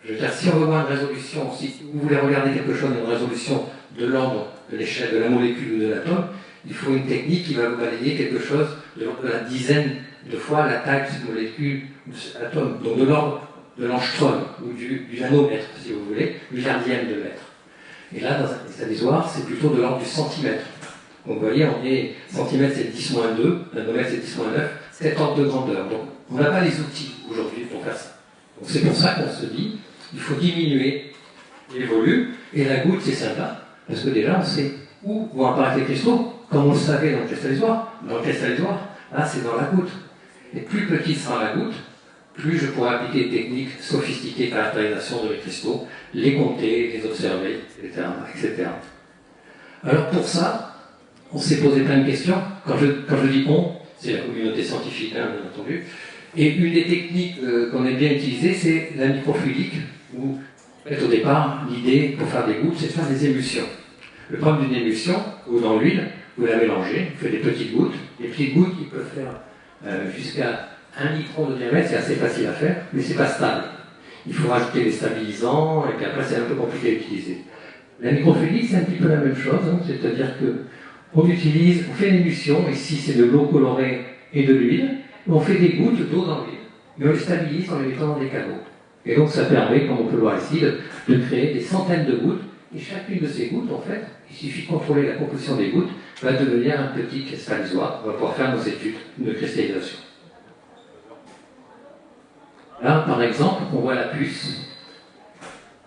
[SPEAKER 5] Je veux dire, si on veut voir une résolution, si vous voulez regarder quelque chose, une résolution de l'ordre de l'échelle de la molécule ou de l'atome, il faut une technique qui va vous balayer quelque chose de l'ordre de la dizaine de fois la taille de cette molécule ou de cet atome, donc de l'ordre de l'angstrom ou du nanomètre, si vous voulez, milliardième de mètre. Et là, dans un cristallisoire, c'est plutôt de l'ordre du centimètre. Donc vous voyez, on est centimètre c'est 10-2, nanomètre c'est 10-9, cet ordre de grandeur. Donc on n'a pas les outils aujourd'hui pour faire ça. Donc c'est pour ça qu'on se dit, il faut diminuer les volumes, et la goutte c'est sympa, parce que déjà on sait où vont apparaître les cristaux, comme on le savait dans le cristallisoire. Dans le cristallisoire, là c'est dans la goutte. Et plus petite sera la goutte, plus je pourrai appliquer des techniques sophistiquées de caractérisation de mes cristaux, les compter, les observer, etc. etc. Alors pour ça, on s'est posé plein de questions. Quand je dis on, c'est la communauté scientifique, hein, bien entendu. Et une des techniques qu'on aime bien utiliser, c'est la microfluidique, où, en fait, au départ, l'idée pour faire des gouttes, c'est de faire des émulsions. Le problème d'une émulsion, ou dans l'huile, vous la mélangez, vous faites des petites gouttes. Les petites gouttes, qui peuvent faire jusqu'à 1 micron de diamètre, c'est assez facile à faire, mais c'est pas stable. Il faut rajouter des stabilisants, et puis après, c'est un peu compliqué à utiliser. La microfluidique, c'est un petit peu la même chose, hein, c'est-à-dire qu'on fait l'émulsion, ici c'est de l'eau colorée et de l'huile, on fait des gouttes d'eau dans l'huile, et on les stabilise en les mettant dans des canaux. Et donc ça permet, comme on peut le voir ici, de créer des centaines de gouttes, et chacune de ces gouttes, en fait, il suffit de contrôler la composition des gouttes, va devenir un petit cristallisoire, on va pouvoir faire nos études de cristallisation. Là, par exemple, on voit la puce,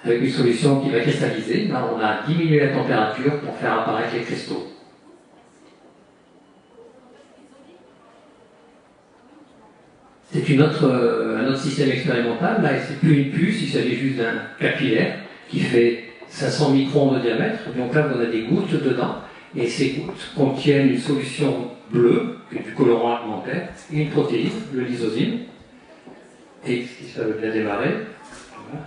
[SPEAKER 5] avec une solution qui va cristalliser. Là, on a diminué la température pour faire apparaître les cristaux. C'est un autre système expérimental. Là, c'est plus une puce, il s'agit juste d'un capillaire qui fait 500 microns de diamètre. Donc là, on a des gouttes dedans. Et ces gouttes contiennent une solution bleue, qui est du colorant alimentaire, et une protéine, le lysosine. Et si ça veut bien démarrer. Voilà.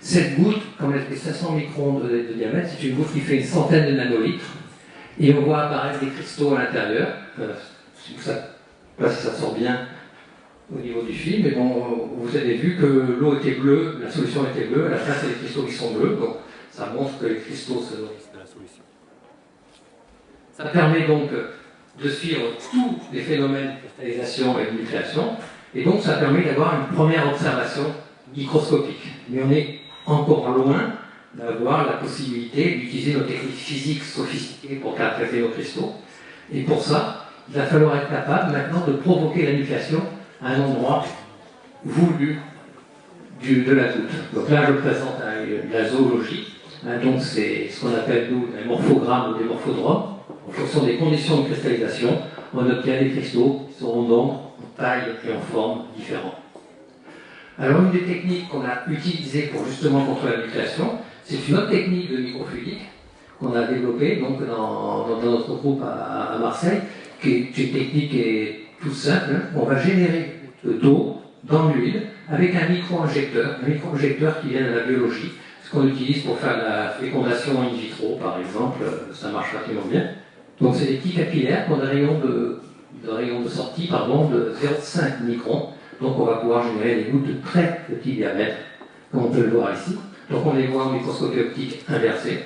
[SPEAKER 5] Cette goutte, comme elle fait 500 microns de diamètre, c'est une goutte qui fait une centaine de nanolitres. Et on voit apparaître des cristaux à l'intérieur. Je ne sais pas si ça sort bien au niveau du film, mais bon, vous avez vu que l'eau était bleue, la solution était bleue, à la fin c'est les cristaux qui sont bleus, donc ça montre que les cristaux se nourrissent de la solution. Ça permet donc de suivre tous les phénomènes de cristallisation et de nucléation, et donc ça permet d'avoir une première observation microscopique. Mais on est encore loin d'avoir la possibilité d'utiliser nos techniques physiques sophistiquées pour caractériser nos cristaux. Et pour ça, il va falloir être capable maintenant de provoquer la nucléation à un endroit voulu de la goutte. Donc là, je présente la zoologie. Donc c'est ce qu'on appelle, nous, des morphogrammes ou des morphodromes. En fonction des conditions de cristallisation, on obtient des cristaux qui seront donc en taille et en forme différents. Alors une des techniques qu'on a utilisées pour justement contrôler la nucléation, c'est une autre technique de microfluidique qu'on a développée donc, dans notre groupe à Marseille, qui est une technique qui est toute simple. On va générer de l'eau dans l'huile avec un micro-injecteur qui vient de la biologie, ce qu'on utilise pour faire la fécondation in vitro, par exemple, ça marche relativement bien. Donc c'est des petits capillaires qui ont des rayons de sortie de 0,5 microns. Donc on va pouvoir générer des gouttes de très petit diamètre, comme on peut le voir ici. Donc on les voit en microscopie optique inversée.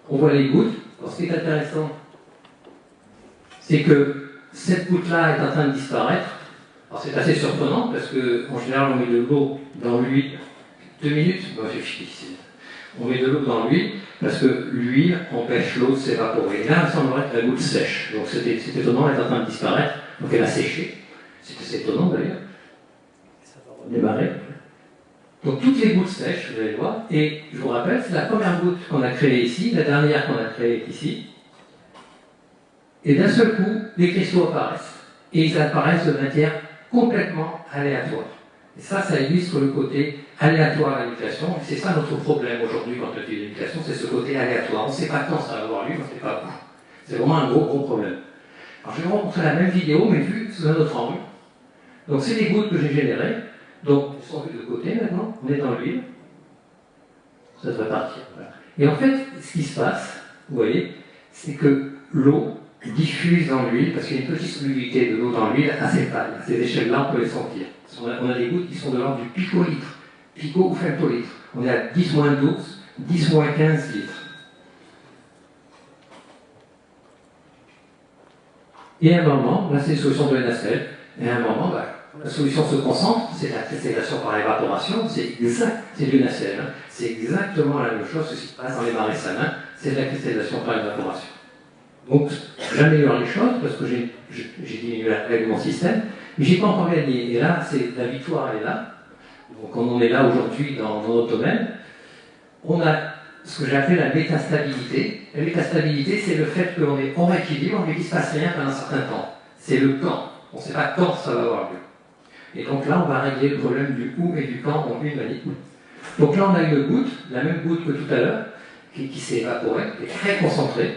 [SPEAKER 5] On voit les gouttes. Alors, ce qui est intéressant, c'est que cette goutte-là est en train de disparaître. Alors c'est assez surprenant parce qu'en général on met de l'eau dans l'huile. 2 minutes, on met de l'eau dans l'huile parce que l'huile empêche l'eau de s'évaporer. Et là, il semblerait que la goutte sèche. Donc c'est étonnant, elle est en train de disparaître. Donc elle a séché. C'est étonnant d'ailleurs. Ça va redémarrer. Donc toutes les gouttes sèches, vous allez le voir. Et je vous rappelle, c'est la première goutte qu'on a créée ici, la dernière qu'on a créée ici. Et d'un seul coup, les cristaux apparaissent. Et ils apparaissent de manière complètement aléatoire. Et ça illustre le côté aléatoire à la nucléation. Et c'est ça notre problème aujourd'hui quand on dit la nucléation, c'est ce côté aléatoire. On ne sait pas quand ça va avoir lieu, on ne sait pas où. C'est vraiment un gros problème. Alors je vais vous montrer la même vidéo, mais vue sous un autre angle. Donc c'est les gouttes que j'ai générées. Donc elles sont vues de côté maintenant, on est dans l'huile. Ça devrait partir. Voilà. Et en fait, ce qui se passe, vous voyez, c'est que l'eau diffuse dans l'huile, parce qu'il y a une petite solubilité de l'eau dans l'huile assez pâle. À ces échelles-là, on peut les sentir. On a des gouttes qui sont de l'ordre du picolitre, pico ou femtolitre. On est à 10-12, 10-15 litres. Et à un moment, là c'est une solution de NaCl, et à un moment, la solution se concentre, c'est la cristallisation par évaporation, c'est du NaCl. Hein. C'est exactement la même chose que ce qui se passe dans les marais salins, c'est de la cristallisation par évaporation. Donc, j'améliore les choses parce que j'ai diminué la taille de mon système, mais je n'ai pas encore gagné. Et là, la victoire, elle est là. Donc, on en est là aujourd'hui dans notre domaine. On a ce que j'appelle la métastabilité. La métastabilité, c'est le fait qu'on est hors équilibre, mais qu'il ne se passe rien pendant un certain temps. C'est le quand. On ne sait pas quand ça va avoir lieu. Et donc là, on va régler le problème du où et du quand en une manip. Donc là, on a une goutte, la même goutte que tout à l'heure, qui s'est évaporée, qui est très concentrée.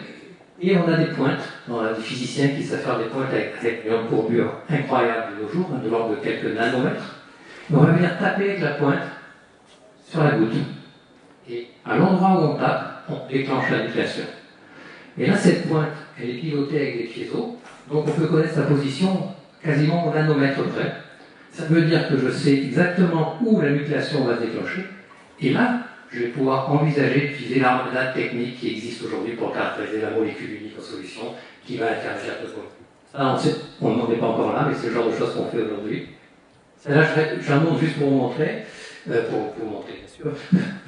[SPEAKER 5] Et on a des pointes. On a des physiciens qui savent faire des pointes avec une courbure incroyable de nos jours, de l'ordre de quelques nanomètres. Et on va venir taper avec la pointe sur la goutte. Et à l'endroit où on tape, on déclenche la nucléation. Et là, cette pointe, elle est pilotée avec des piézos. Donc on peut connaître sa position quasiment au nanomètre près. Ça veut dire que je sais exactement où la nucléation va se déclencher. Et là, je vais pouvoir envisager d'utiliser l'armada technique qui existe aujourd'hui pour caractériser la molécule unique en solution qui va interagir avec le produit. Ça, on n'en est pas encore là, mais c'est le genre de choses qu'on fait aujourd'hui. Là, je la montre juste pour vous montrer, pour vous montrer, bien sûr,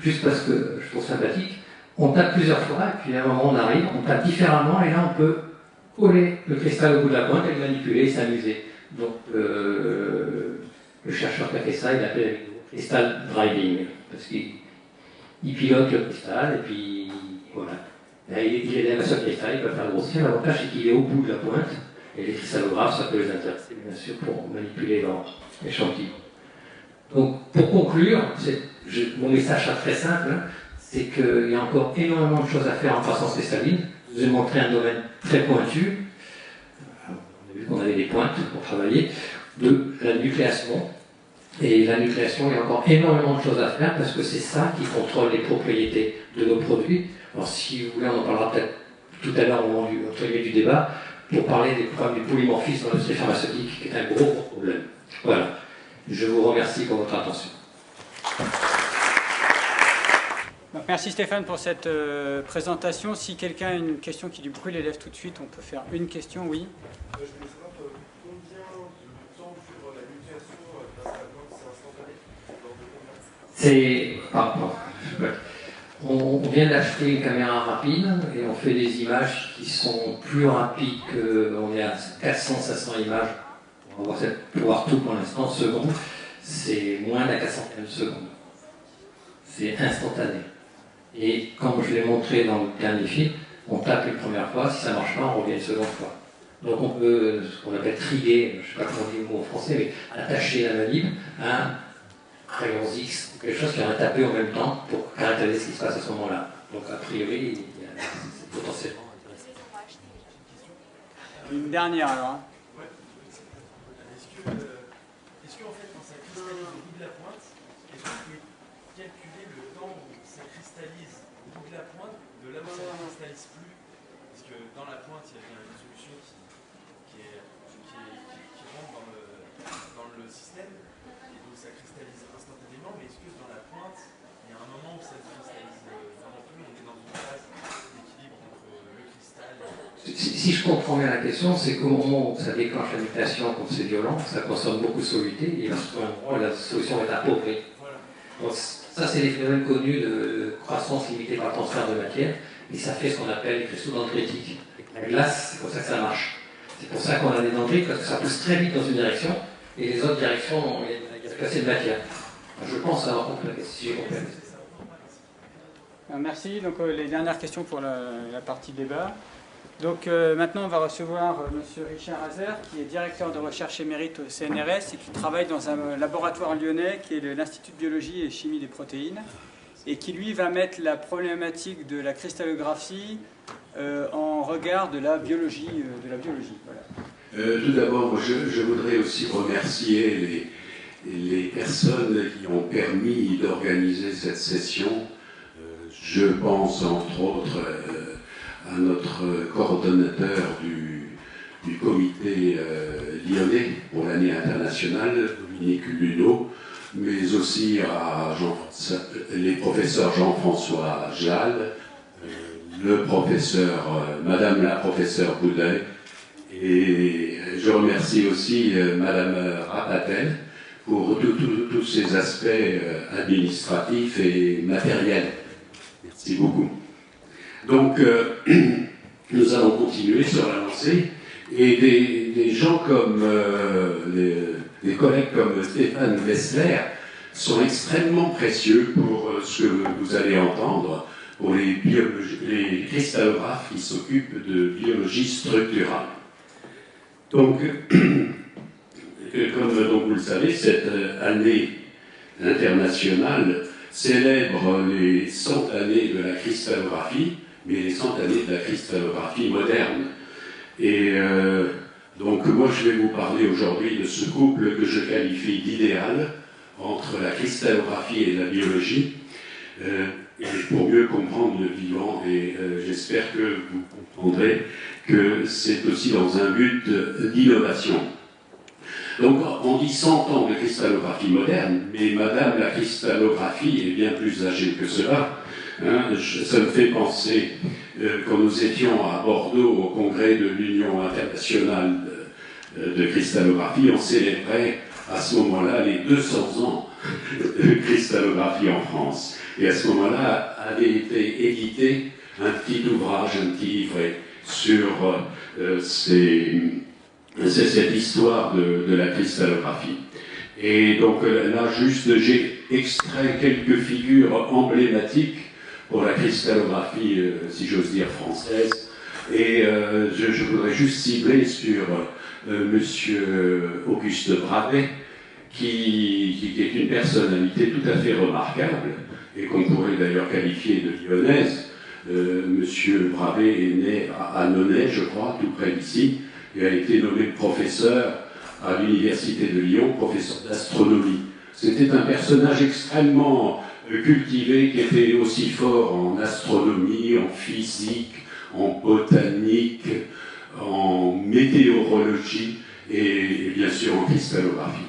[SPEAKER 5] juste parce que je trouve sympathique. On tape plusieurs fois, et puis à un moment on arrive, on tape différemment, et là on peut coller le cristal au bout de la pointe et le manipuler et s'amuser. Donc le chercheur qui a fait ça, il appelle avec nous crystal driving, parce qu'il pilote le cristal, et puis voilà. Là, il élève ce cristal, il peut le faire grossir. L'avantage c'est qu'il est au bout de la pointe, et les cristallographes, ça peut les intéresser, bien sûr, pour manipuler leur échantillon. Donc pour conclure, mon message sera très simple, hein, c'est qu'il y a encore énormément de choses à faire en croissance cristalline. Je vous ai montré un domaine très pointu. On a vu qu'on avait des pointes pour travailler, de la nucléation. Et la nucléation, il y a encore énormément de choses à faire parce que c'est ça qui contrôle les propriétés de nos produits. Alors si vous voulez, on en parlera peut-être tout à l'heure au moment du débat, pour parler des problèmes du polymorphisme dans l'industrie pharmaceutique, qui est un gros problème. Voilà. Je vous remercie pour votre attention.
[SPEAKER 1] Donc, merci Stéphane pour cette présentation. Si quelqu'un a une question qui lui brûle les lèvres tout de suite, on peut faire une question, oui.
[SPEAKER 4] Je voulais savoir combien de temps sur la nucléation grâce à la pointe, c'est instantané?
[SPEAKER 5] On vient d'acheter une caméra rapide et on fait des images qui sont plus rapides on est à 400-500 images. On va voir tout pour l'instant, secondes. C'est moins d'un 400e de seconde. C'est instantané. Et comme je l'ai montré dans le dernier film, on tape une première fois, si ça ne marche pas, on revient une seconde fois. Donc on peut, ce qu'on appelle triguer, je ne sais pas comment on dit le mot en français, mais attacher la manip à un crayon X, quelque chose qui va taper en même temps pour caractériser ce qui se passe à ce moment-là. Donc a priori, c'est potentiellement intéressant.
[SPEAKER 1] Une dernière alors. Hein.
[SPEAKER 4] Est-ce que en fait, quand ça cristallise au bout de la pointe, est-ce que vous pouvez calculer le temps où ça cristallise au bout de la pointe de là où ça ne cristallise plus? Parce que dans la pointe, il y a bien une solution qui rentre dans le système, et donc ça cristallise instantanément, mais est-ce que dans la pointe, il y a un moment où ça ne cristallise vraiment plus? On est dans une phase d'équilibre entre le cristal et...
[SPEAKER 5] Si je comprends bien la question, c'est qu'au moment où ça déclenche la mutation, quand c'est violent, ça consomme beaucoup de soluté, et à ce moment la solution est appauvrie. Donc, ça, c'est les phénomènes connus de croissance limitée par le transfert de matière, et ça fait ce qu'on appelle les cristaux dendritiques. La glace, c'est pour ça que ça marche. C'est pour ça qu'on a des dendrites, parce que ça pousse très vite dans une direction, et les autres directions, il y a plus assez de matière. Je pense avoir compris la question, si j'ai compris.
[SPEAKER 1] Merci. Donc les dernières questions pour la partie débat. Donc maintenant, on va recevoir M. Richard Hazer, qui est directeur de recherche émérite au CNRS et qui travaille dans un laboratoire lyonnais qui est l'Institut de biologie et chimie des protéines et qui, lui, va mettre la problématique de la cristallographie en regard de la biologie. Voilà.
[SPEAKER 6] Tout d'abord, je voudrais aussi remercier les personnes qui ont permis d'organiser cette session. Je pense entre autres à notre coordonnateur du comité lyonnais pour l'année internationale, Dominique Luneau, mais aussi à les professeurs Jean-François Jal, Madame la professeure Boudet, et je remercie aussi Madame Rapatel pour tous ces aspects administratifs et matériels. Merci beaucoup. Donc, nous allons continuer sur la lancée, et des gens comme des collègues comme Stéphane Wessler sont extrêmement précieux pour ce que vous allez entendre, pour les cristallographes qui s'occupent de biologie structurale. Donc, comme vous le savez, cette année internationale célèbre les 100 années de la cristallographie, mais les 100 années de la cristallographie moderne. Et donc moi je vais vous parler aujourd'hui de ce couple que je qualifie d'idéal entre la cristallographie et la biologie, et pour mieux comprendre le vivant, et j'espère que vous comprendrez que c'est aussi dans un but d'innovation. Donc on dit 100 ans de cristallographie moderne, mais madame, la cristallographie est bien plus âgée que cela. Hein, ça me fait penser, quand nous étions à Bordeaux au congrès de l'Union internationale de cristallographie, on célébrait à ce moment-là les 200 ans de cristallographie en France. Et à ce moment-là avait été édité un petit ouvrage, un petit livret sur cette histoire de la cristallographie. Et donc là, juste, j'ai extrait quelques figures emblématiques pour la cristallographie, si j'ose dire, française. Et je voudrais juste cibler sur Monsieur Auguste Bravet, qui est une personnalité tout à fait remarquable, et qu'on pourrait d'ailleurs qualifier de lyonnaise. Monsieur Bravet est né à Nonay, je crois, tout près d'ici, et a été nommé professeur à l'université de Lyon, professeur d'astronomie. C'était un personnage extrêmement cultivé, qui était aussi fort en astronomie, en physique, en botanique, en météorologie et bien sûr en cristallographie.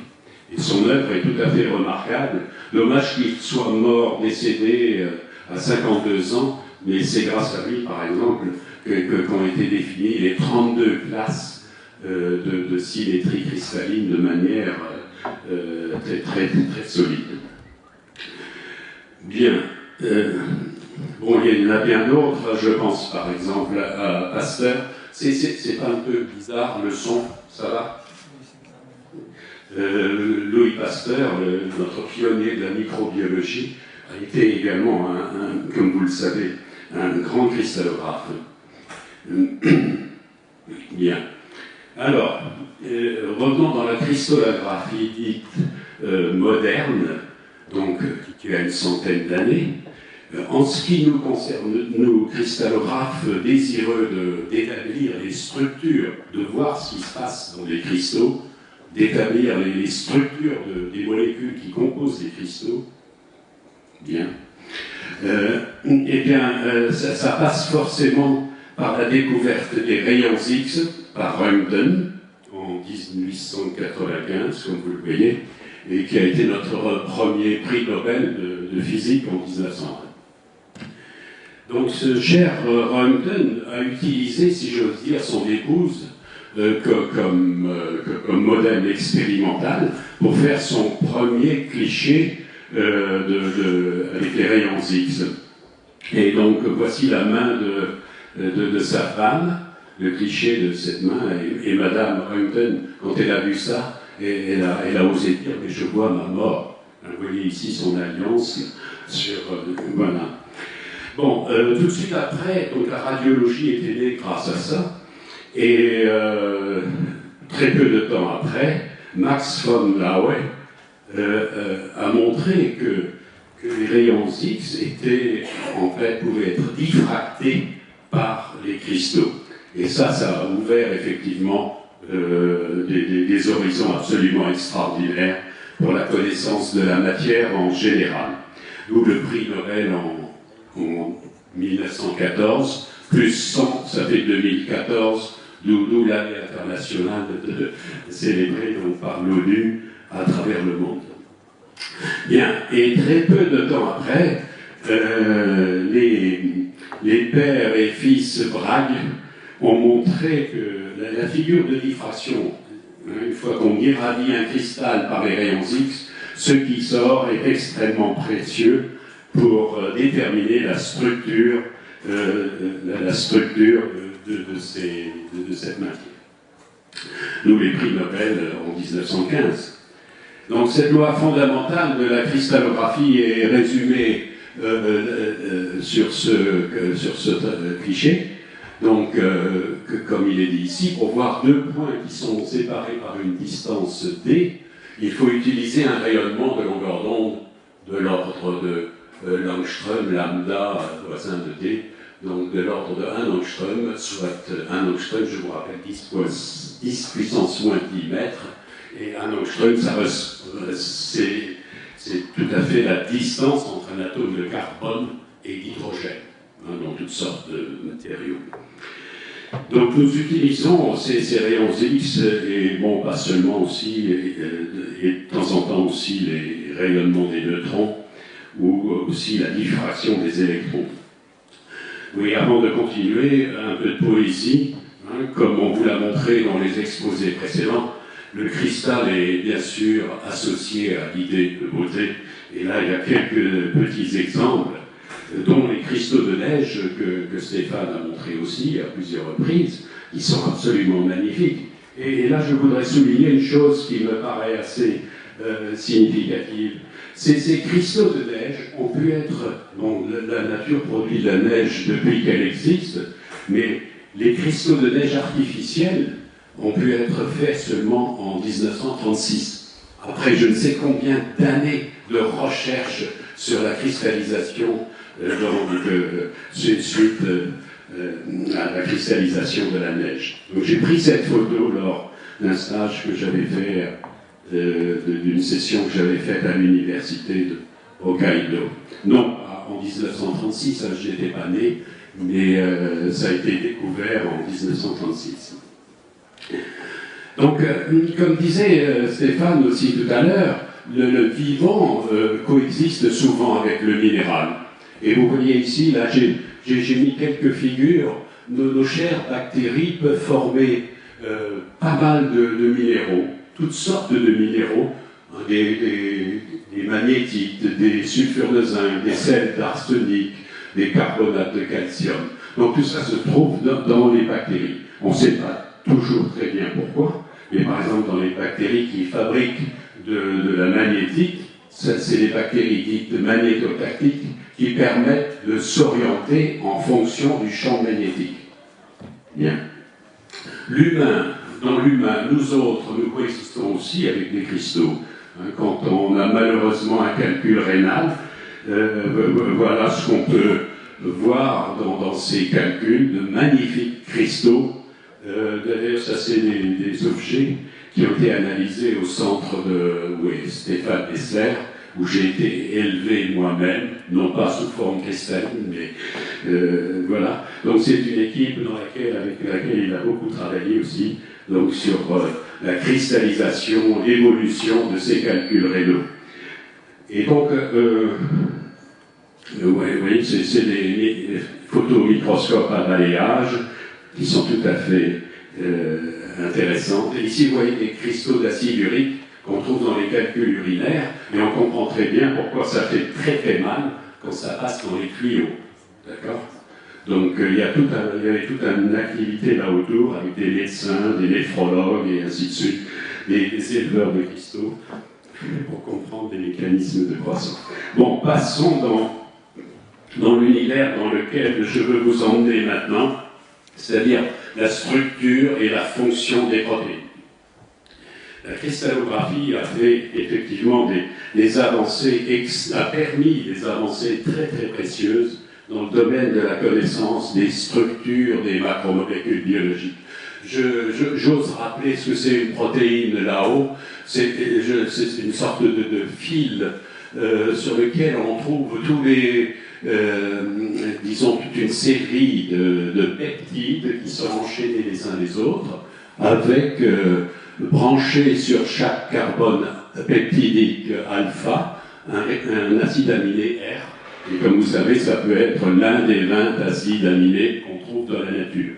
[SPEAKER 6] Et son œuvre est tout à fait remarquable. Dommage qu'il soit mort, décédé à 52 ans, mais c'est grâce à lui, par exemple, qu'ont été définies les 32 classes de symétrie cristalline de manière très solide. Bien. Bon, il y en a bien d'autres. Je pense par exemple à Pasteur. C'est pas un peu bizarre le son, ça va? Louis Pasteur, notre pionnier de la microbiologie, a été également, comme vous le savez, un grand cristallographe. Bien. Alors, revenons dans la cristallographie dite moderne, donc qui a une centaine d'années. En ce qui nous concerne, nous, cristallographes désireux d'établir les structures, de voir ce qui se passe dans les cristaux, d'établir les structures des molécules qui composent les cristaux, bien, ça passe forcément par la découverte des rayons X par Röntgen en 1895, comme vous le voyez, et qui a été notre premier prix Nobel de physique en 1901. Donc ce cher Röntgen a utilisé, si j'ose dire, son épouse comme modèle expérimental pour faire son premier cliché avec les rayons X. Et donc voici la main de sa femme, le cliché de cette main, et Madame Röntgen, quand elle a vu ça, elle a osé dire « mais je vois ma mort ». Vous voyez ici son alliance sur... voilà. Bon, tout de suite après, donc la radiologie était née grâce à ça, et très peu de temps après, Max von Laue a montré que les rayons X pouvaient être diffractés par les cristaux. Et ça a ouvert effectivement des horizons absolument extraordinaires pour la connaissance de la matière en général. D'où le prix Nobel en 1914, plus 100, ça fait 2014, d'où l'année internationale célébrée donc, par l'ONU à travers le monde. Bien, et très peu de temps après, les pères et fils Bragg ont montré que la figure de diffraction, une fois qu'on irradie un cristal par les rayons X, ce qui sort est extrêmement précieux pour déterminer la structure, de cette matière. Nous, les prix Nobel en 1915. Donc cette loi fondamentale de la cristallographie est résumée sur ce cliché. Donc, comme il est dit ici, pour voir deux points qui sont séparés par une distance d, il faut utiliser un rayonnement de longueur d'onde de l'ordre de l'angstrom, lambda, voisin de d, donc de l'ordre de 1 angstrom, soit 1 angstrom, je vous rappelle, 10 puissance moins 10 mètres, et 1 angstrom, c'est tout à fait la distance entre un atome de carbone et d'hydrogène, dans toutes sortes de matériaux. Donc nous utilisons ces rayons X, et bon, pas seulement aussi, et de temps en temps aussi les rayonnements des neutrons, ou aussi la diffraction des électrons. Oui, avant de continuer, un peu de poésie, hein, comme on vous l'a montré dans les exposés précédents, le cristal est bien sûr associé à l'idée de beauté, et là il y a quelques petits exemples, dont les cristaux de neige que Stéphane a montré aussi à plusieurs reprises, qui sont absolument magnifiques. Et là je voudrais souligner une chose qui me paraît assez significative. Ces cristaux de neige ont pu être, bon, la nature produit de la neige depuis qu'elle existe, mais les cristaux de neige artificiels ont pu être faits seulement en 1936. Après je ne sais combien d'années de recherche sur la cristallisation, suite à la cristallisation de la neige. Donc j'ai pris cette photo lors d'un stage que j'avais fait, d'une session que j'avais faite à l'université de Hokkaido. Non, en 1936, je n'étais pas né, mais ça a été découvert en 1936. Donc, comme disait Stéphane aussi tout à l'heure, le vivant coexiste souvent avec le minéral. Et vous voyez ici, là, j'ai mis quelques figures. Nos chères bactéries peuvent former pas mal de minéraux, toutes sortes de minéraux, hein, des magnétites, des sulfures de zinc, des sels d'arsenic, des carbonates de calcium. Donc tout ça se trouve dans les bactéries. On ne sait pas toujours très bien pourquoi, mais par exemple dans les bactéries qui fabriquent de la magnétite, c'est les bactéries dites magnétotactiques qui permettent de s'orienter en fonction du champ magnétique. Bien. Dans l'humain, nous autres, nous coexistons aussi avec des cristaux. Quand on a malheureusement un calcul rénal, voilà ce qu'on peut voir dans ces calculs, de magnifiques cristaux. D'ailleurs, ça c'est des objets qui ont été analysés au centre de Stéphane Hessler, où j'ai été élevé moi-même, non pas sous forme cristalline, mais voilà. Donc c'est une équipe avec laquelle il a beaucoup travaillé aussi, donc sur la cristallisation, l'évolution de ces calculs rénaux. Et donc, vous voyez, c'est des photos au microscope à balayage qui sont tout à fait intéressantes. Et ici, vous voyez des cristaux d'acide urique qu'on trouve dans les calculs urinaires, mais on comprend très bien pourquoi ça fait très très mal quand ça passe dans les tuyaux. D'accord ? Donc il y avait toute une activité là autour avec des médecins, des néphrologues et ainsi de suite, des éleveurs de cristaux, pour comprendre les mécanismes de croissance. Bon, passons dans l'univers dans lequel je veux vous emmener maintenant, c'est-à-dire la structure et la fonction des protéines. La cristallographie a fait effectivement des avancées, a permis des avancées très très précieuses dans le domaine de la connaissance des structures des macromolécules biologiques. J'ose rappeler ce que c'est une protéine là-haut. C'est une sorte de fil sur lequel on trouve tous les, disons, toute une série de peptides qui sont enchaînés les uns les autres, avec branché sur chaque carbone peptidique alpha un acide aminé R. Et comme vous savez, ça peut être l'un des 20 acides aminés qu'on trouve dans la nature.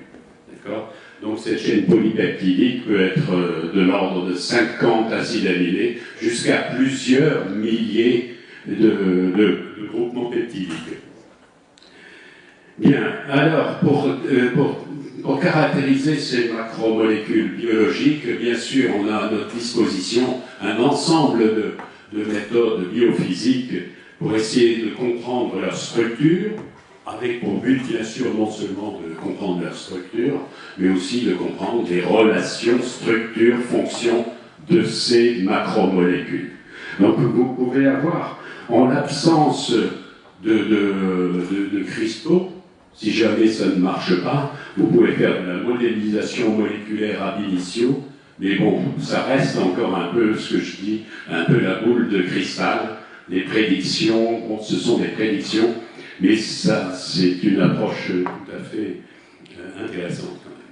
[SPEAKER 6] D'accord ? Donc cette chaîne polypeptidique peut être de l'ordre de 50 acides aminés jusqu'à plusieurs milliers de groupements peptidiques. Bien, alors pour caractériser ces macromolécules biologiques, bien sûr, on a à notre disposition un ensemble de méthodes biophysiques pour essayer de comprendre leur structure, avec pour but, bien sûr, non seulement de comprendre leur structure, mais aussi de comprendre les relations structure-fonction de ces macromolécules. Donc vous pouvez avoir, en l'absence de cristaux, si jamais ça ne marche pas, vous pouvez faire de la modélisation moléculaire ab initio, mais bon, ça reste encore un peu, ce que je dis, un peu la boule de cristal, les prédictions, bon, ce sont des prédictions, mais ça, c'est une approche tout à fait intéressante quand même.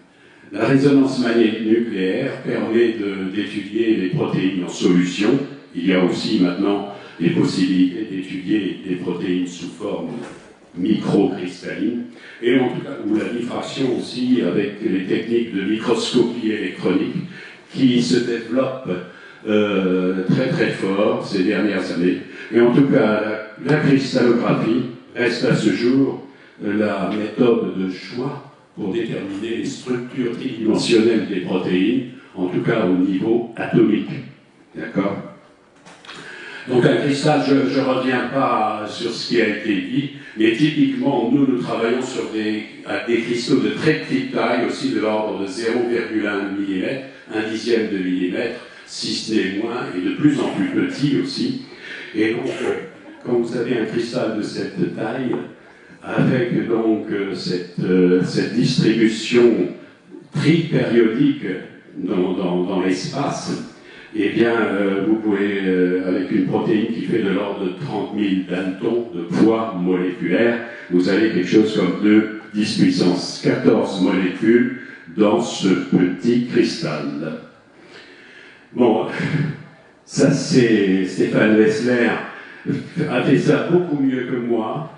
[SPEAKER 6] La résonance magnétique nucléaire permet d'étudier les protéines en solution. Il y a aussi maintenant des possibilités d'étudier des protéines sous forme microcristalline, et en tout cas, ou la diffraction aussi avec les techniques de microscopie électronique qui se développent très très fort ces dernières années. Et en tout cas, la cristallographie reste à ce jour la méthode de choix pour déterminer les structures tridimensionnelles des protéines, en tout cas au niveau atomique. D'accord ? Donc un cristal, je ne reviens pas sur ce qui a été dit, mais typiquement, nous travaillons sur des cristaux de très petite taille, aussi de l'ordre de 0,1 mm, 1 dixième de millimètre, si ce n'est moins, et de plus en plus petits aussi. Et donc, quand vous avez un cristal de cette taille, avec donc cette distribution tripériodique dans l'espace, eh bien, vous pouvez, avec une protéine qui fait de l'ordre de 30 000 daltons de poids moléculaire, vous avez quelque chose comme 2 10 puissance 14 molécules dans ce petit cristal. Bon, ça c'est Stéphane Wessler a fait ça beaucoup mieux que moi.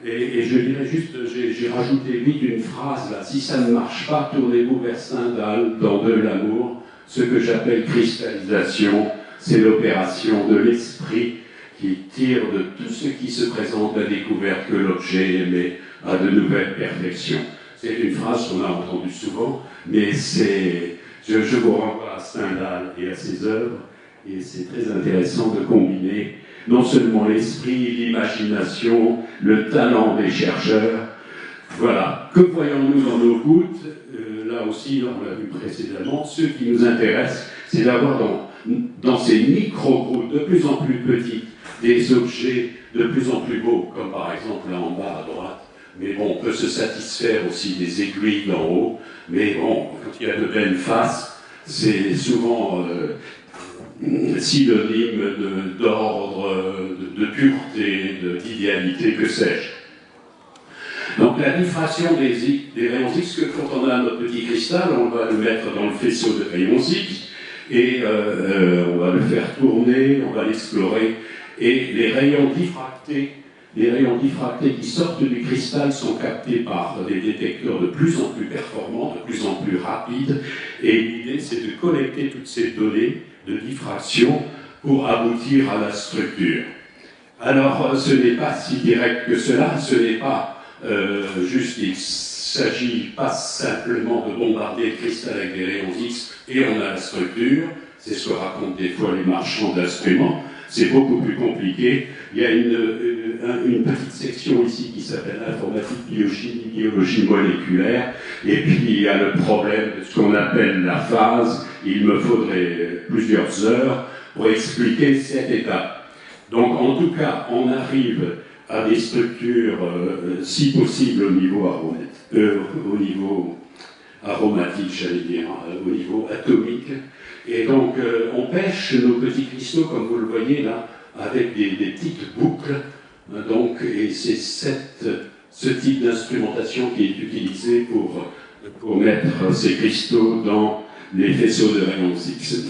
[SPEAKER 6] Et je dirais juste, j'ai rajouté vite une phrase là, si ça ne marche pas, tournez-vous vers Stendhal dans De l'amour. Ce que j'appelle cristallisation, c'est l'opération de l'esprit qui tire de tout ce qui se présente la découverte que l'objet émet à de nouvelles perfections. C'est une phrase qu'on a entendue souvent, mais je vous renvoie à Stendhal et à ses œuvres, et c'est très intéressant de combiner non seulement l'esprit, l'imagination, le talent des chercheurs. Voilà. Que voyons-nous dans nos gouttes ? Là aussi, on l'a vu précédemment, ce qui nous intéresse, c'est d'avoir dans ces micro-gouttes de plus en plus petites des objets de plus en plus beaux, comme par exemple là en bas à droite. Mais bon, on peut se satisfaire aussi des aiguilles d'en haut. Mais bon, quand il y a de belles faces, c'est souvent synonyme d'ordre, de pureté, d'idéalité, que sais-je. Donc la diffraction des rayons X, que quand on a notre petit cristal, on va le mettre dans le faisceau de rayons X, et on va le faire tourner, on va l'explorer, et les rayons diffractés qui sortent du cristal sont captés par des détecteurs de plus en plus performants, de plus en plus rapides, et l'idée c'est de collecter toutes ces données de diffraction pour aboutir à la structure. Alors ce n'est pas si direct que cela, ce n'est pas juste, il ne s'agit pas simplement de bombarder le cristal avec des rayons X et on a la structure, c'est ce que racontent des fois les marchands d'instruments, c'est beaucoup plus compliqué. Il y a une petite section ici qui s'appelle informatique, biochimie, biologie moléculaire, et puis il y a le problème de ce qu'on appelle la phase. Il me faudrait plusieurs heures pour expliquer cette étape. Donc en tout cas, on arrive à des structures, si possible, au niveau aromatique, j'allais dire, au niveau atomique. Et donc, on pêche nos petits cristaux, comme vous le voyez là, avec des petites boucles. Donc, et c'est ce type d'instrumentation qui est utilisé pour mettre ces cristaux dans les faisceaux de rayons X.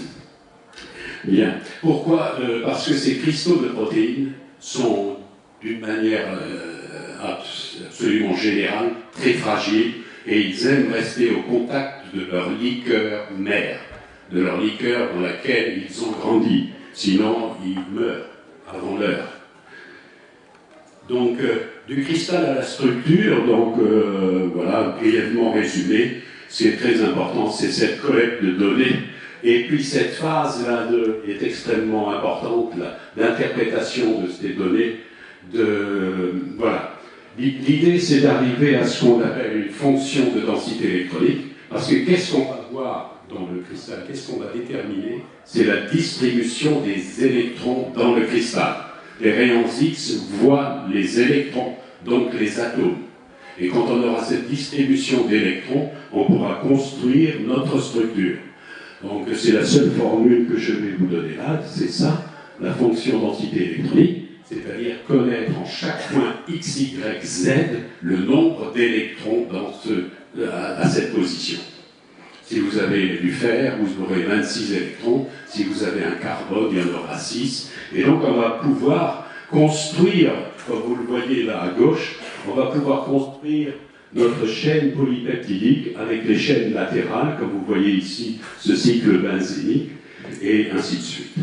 [SPEAKER 6] Bien. Pourquoi ? Parce que ces cristaux de protéines sont, d'une manière absolument générale, très fragiles, et ils aiment rester au contact de leur liqueur mère, de leur liqueur dans laquelle ils ont grandi. Sinon, ils meurent avant l'heure. Donc, du cristal à la structure, donc voilà, brièvement résumé, c'est très important, c'est cette collecte de données. Et puis cette phase-là est extrêmement importante, d'interprétation de ces données. Voilà. L'idée, c'est d'arriver à ce qu'on appelle une fonction de densité électronique, parce que qu'est-ce qu'on va voir dans le cristal, qu'est-ce qu'on va déterminer? C'est la distribution des électrons dans le cristal. Les rayons X voient les électrons, donc les atomes. Et quand on aura cette distribution d'électrons, on pourra construire notre structure. Donc c'est la seule formule que je vais vous donner là, c'est ça, la fonction densité électronique, c'est-à-dire connaître en chaque point x, y, z le nombre d'électrons à cette position. Si vous avez du fer, vous aurez 26 électrons. Si vous avez un carbone, il y en aura 6. Et donc on va pouvoir construire, comme vous le voyez là à gauche, on va pouvoir construire notre chaîne polypeptidique avec les chaînes latérales, comme vous voyez ici, ce cycle benzénique, et ainsi de suite.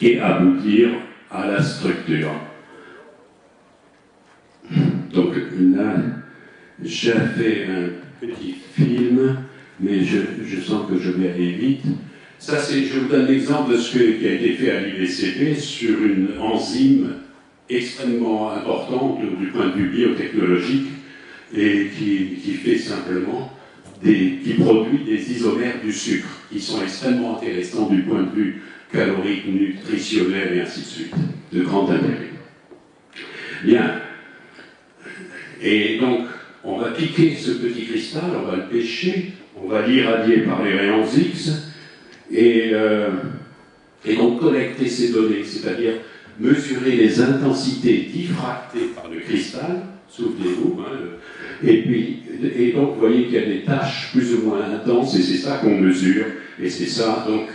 [SPEAKER 6] Et aboutir à la structure. Donc là, j'ai fait un petit film, mais je sens que je vais aller vite. Ça, je vous donne l'exemple de ce qui a été fait à l'IBCP sur une enzyme extrêmement importante du point de vue biotechnologique et qui fait simplement qui produit des isomères du sucre qui sont extrêmement intéressants du point de vue calorique, nutritionnel et ainsi de suite, de grand intérêt. Bien. Et donc, on va piquer ce petit cristal, on va le pêcher, on va l'irradier par les rayons X, et donc collecter ces données, c'est-à-dire mesurer les intensités diffractées par le cristal, souvenez-vous, hein, et donc vous voyez qu'il y a des tâches plus ou moins intenses, et c'est ça qu'on mesure, et c'est ça donc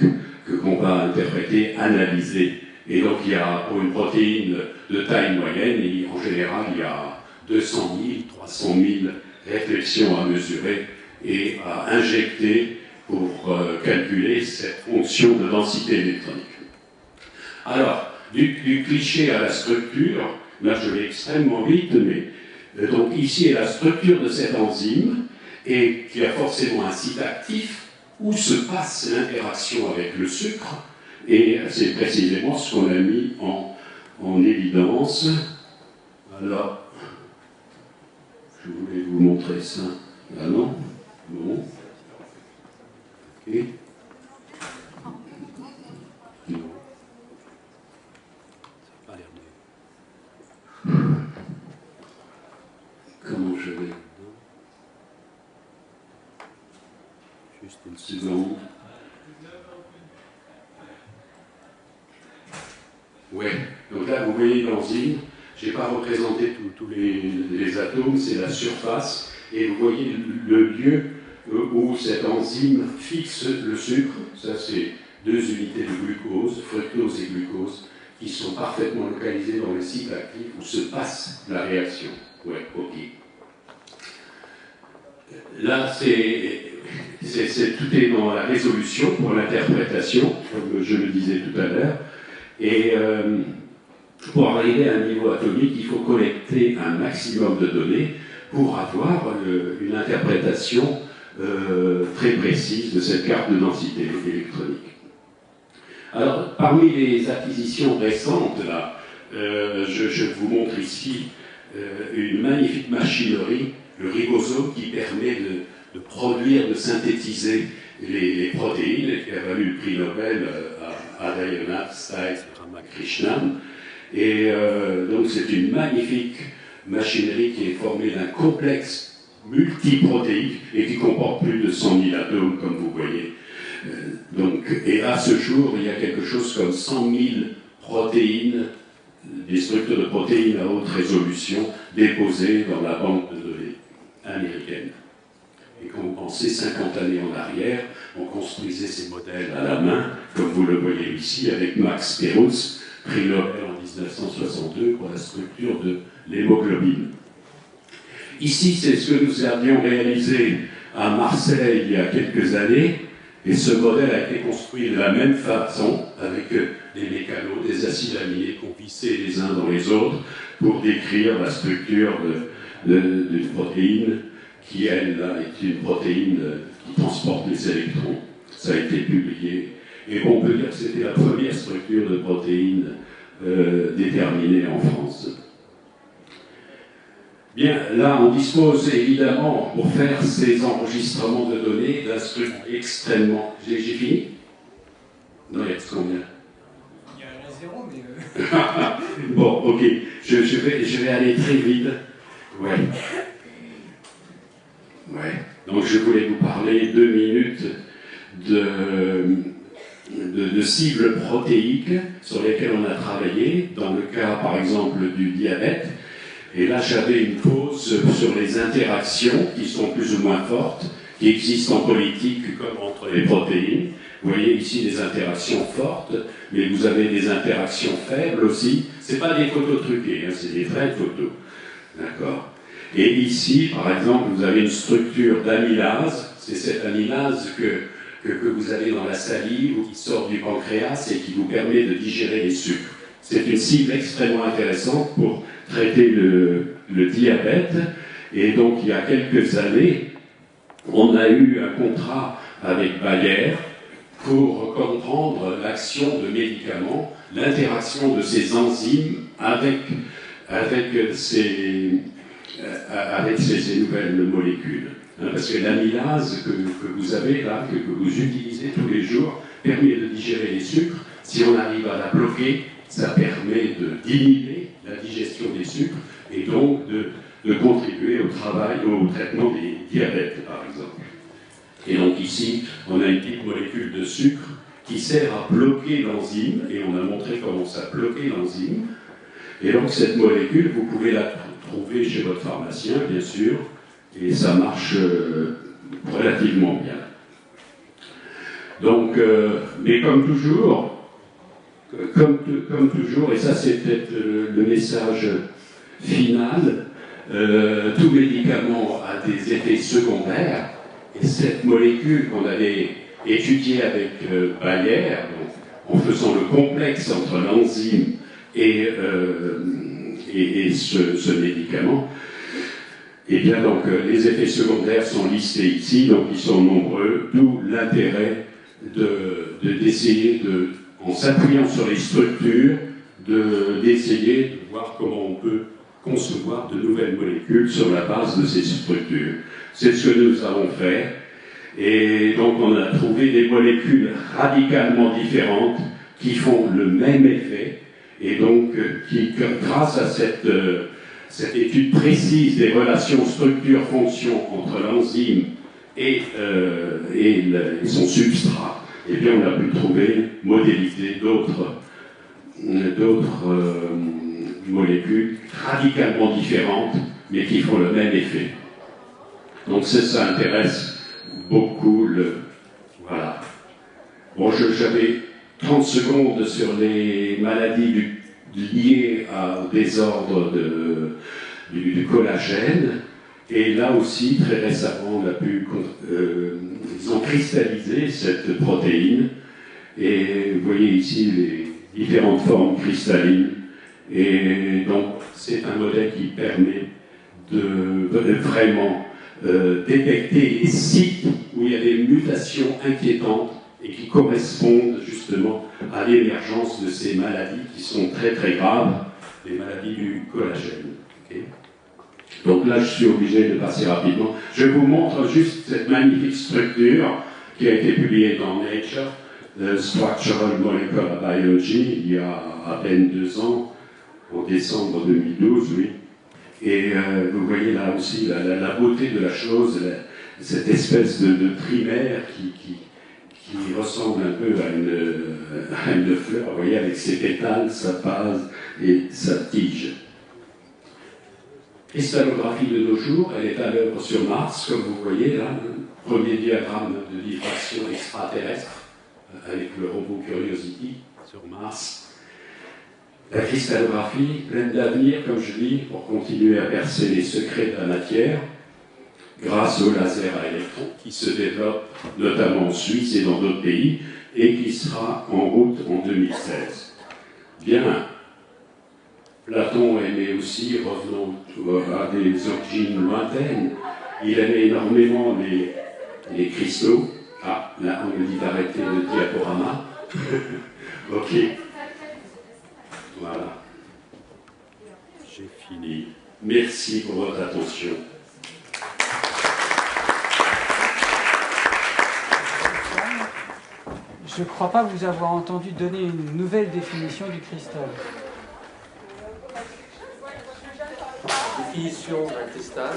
[SPEAKER 6] qu'on va interpréter, analyser. Et donc il y a, pour une protéine de taille moyenne, en général il y a 200 000, 300 000 réflexions à mesurer et à injecter pour calculer cette fonction de densité électronique. Alors, du cliché à la structure, là je vais extrêmement vite, mais donc ici est la structure de cette enzyme, et qui a forcément un site actif où se passe l'interaction avec le sucre, et c'est précisément ce qu'on a mis en évidence. Alors, je voulais vous montrer ça. Ah non? Bon. Ok. Non. Ça n'a pas l'air de... Comment je vais dedans? Juste une seconde. Ouais, donc là vous voyez l'enzyme, je n'ai pas représenté tous les atomes, c'est la surface, et vous voyez le lieu où cette enzyme fixe le sucre, ça c'est 2 unités de glucose, fructose et glucose, qui sont parfaitement localisées dans le site actif où se passe la réaction. Ouais, ok. Là, tout est dans la résolution pour l'interprétation, comme je le disais tout à l'heure. Et pour arriver à un niveau atomique, il faut collecter un maximum de données pour avoir une interprétation très précise de cette carte de densité électronique. Alors, parmi les acquisitions récentes, là, je vous montre ici une magnifique machinerie, le ribosome, qui permet de produire, de synthétiser les protéines, qui a valu le prix Nobel à Adayanath, Stites et Ramakrishnan. Et donc c'est une magnifique machinerie qui est formée d'un complexe multiprotéique et qui comporte plus de 100 000 atomes, comme vous voyez. Et à ce jour, il y a quelque chose comme 100 000 protéines, des structures de protéines à haute résolution déposées dans la banque de données américaine. Et quand vous pensez 50 années en arrière, on construisait ces modèles à la main, comme vous le voyez ici, avec Max Perutz, prix Nobel en 1962 pour la structure de l'hémoglobine. Ici, c'est ce que nous avions réalisé à Marseille il y a quelques années, et ce modèle a été construit de la même façon, avec des mécanos, des acides aminés qu'on vissait les uns dans les autres, pour décrire la structure d'une protéine qui, elle, là, est une protéine qui transporte les électrons. Ça a été publié. Et on peut dire que c'était la première structure de protéine déterminée en France. Bien, là, on dispose évidemment, pour faire ces enregistrements de données, d'instruments extrêmement... J'ai fini? Non, il y a combien?
[SPEAKER 1] Il y a un zéro, mais...
[SPEAKER 6] Bon, ok. Je vais aller très vite. Ouais. Ouais. Donc, je voulais vous parler 2 minutes de cibles protéiques sur lesquelles on a travaillé, dans le cas, par exemple, du diabète. Et là, j'avais une pause sur les interactions qui sont plus ou moins fortes, qui existent en politique comme entre les protéines. Vous voyez ici des interactions fortes, mais vous avez des interactions faibles aussi. Ce pas des photos truquées, hein, c'est des vraies photos. D'accord. Et ici, par exemple, vous avez une structure d'amylase. C'est cette amylase que vous avez dans la salive ou qui sort du pancréas et qui vous permet de digérer les sucres. C'est une cible extrêmement intéressante pour traiter le diabète. Et donc, il y a quelques années, on a eu un contrat avec Bayer pour comprendre l'action de médicaments, l'interaction de ces enzymes avec ces nouvelles molécules. Parce que l'amylase que vous avez là, que vous utilisez tous les jours, permet de digérer les sucres. Si on arrive à la bloquer, ça permet d'inhiber la digestion des sucres et donc de contribuer au traitement des diabètes, par exemple. Et donc ici, on a une petite molécule de sucre qui sert à bloquer l'enzyme, et on a montré comment ça bloquait l'enzyme. Et donc cette molécule, vous pouvez la trouver chez votre pharmacien, bien sûr, et ça marche relativement bien. Donc, mais comme toujours, et ça c'est peut-être le message final, tout médicament a des effets secondaires, et cette molécule qu'on avait étudiée avec Bayer, en faisant le complexe entre l'enzyme et ce médicament, et bien donc les effets secondaires sont listés ici, donc ils sont nombreux, d'où l'intérêt d'essayer en s'appuyant sur les structures, d'essayer de voir comment on peut concevoir de nouvelles molécules sur la base de ces structures. C'est ce que nous avons fait, et donc on a trouvé des molécules radicalement différentes qui font le même effet, et donc qui, grâce à cette étude précise des relations structure-fonction entre l'enzyme et son substrat, eh bien on a pu trouver, modéliser d'autres molécules radicalement différentes, mais qui font le même effet. Donc ça intéresse beaucoup Voilà. Bon, j'avais 30 secondes sur les maladies liées au désordre du collagène. Et là aussi, très récemment, ils ont cristallisé cette protéine. Et vous voyez ici les différentes formes cristallines. Et donc, c'est un modèle qui permet de vraiment détecter les sites où il y a des mutations inquiétantes et qui correspondent justement à l'émergence de ces maladies qui sont très très graves, les maladies du collagène. Okay. Donc là, je suis obligé de passer rapidement. Je vous montre juste cette magnifique structure qui a été publiée dans Nature, Structural Molecular Biology, il y a à peine 2 ans, en décembre 2012, oui. Et vous voyez là aussi la beauté de la chose, cette espèce de trimère qui ressemble un peu à une fleur, vous voyez, avec ses pétales, sa base et sa tige. Cristallographie de nos jours, elle est à l'œuvre sur Mars, comme vous voyez là, le premier diagramme de diffraction extraterrestre avec le robot Curiosity sur Mars. La cristallographie, pleine d'avenir, comme je dis, pour continuer à percer les secrets de la matière, grâce au laser à électrons qui se développe notamment en Suisse et dans d'autres pays, et qui sera en route en 2016. Bien, Platon aimait aussi, revenons à des origines lointaines, il aimait énormément les cristaux. Ah, là on me dit d'arrêter le diaporama. Ok. Voilà. J'ai fini. Merci pour votre attention.
[SPEAKER 1] Je ne crois pas vous avoir entendu donner une nouvelle définition du cristal.
[SPEAKER 2] Définition d'un cristal.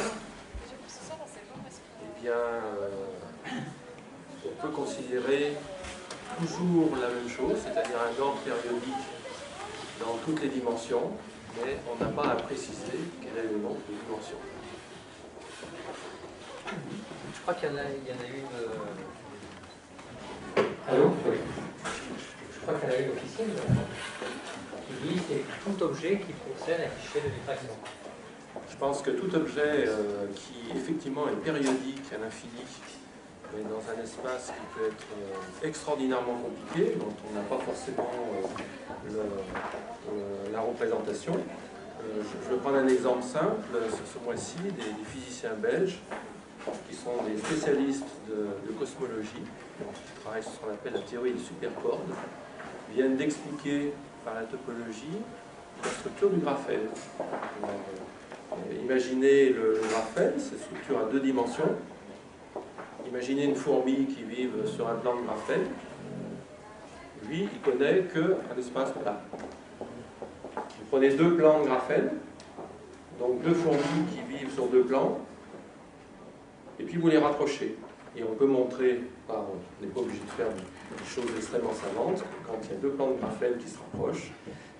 [SPEAKER 2] Eh bien, on peut considérer toujours la même chose, c'est-à-dire un ordre périodique dans toutes les dimensions, mais on n'a pas à préciser quel est le nombre de dimensions.
[SPEAKER 5] crois qu'il y en a une... Allô? Oui. Je crois qu'il y en a une officielle qui dit que c'est tout objet qui possède un fichier de diffraction.
[SPEAKER 2] Je pense que tout objet qui effectivement est périodique à l'infini, mais dans un espace qui peut être extraordinairement compliqué, dont on n'a pas forcément la représentation. Je vais prendre un exemple simple, ce mois-ci, des physiciens belges qui sont des spécialistes de cosmologie, qui travaillent sur ce qu'on appelle la théorie des supercordes, viennent d'expliquer par la topologie la structure du graphène. Imaginez le graphène, cette structure à 2 dimensions. Imaginez une fourmi qui vit sur un plan de graphène. Lui, il connaît qu'un espace plat. Vous prenez 2 plans de graphène, donc 2 fourmis qui vivent sur 2 plans, et puis vous les rapprochez. Et on peut montrer, on n'est pas obligé de faire des choses extrêmement savantes, quand il y a 2 plans de graphène qui se rapprochent,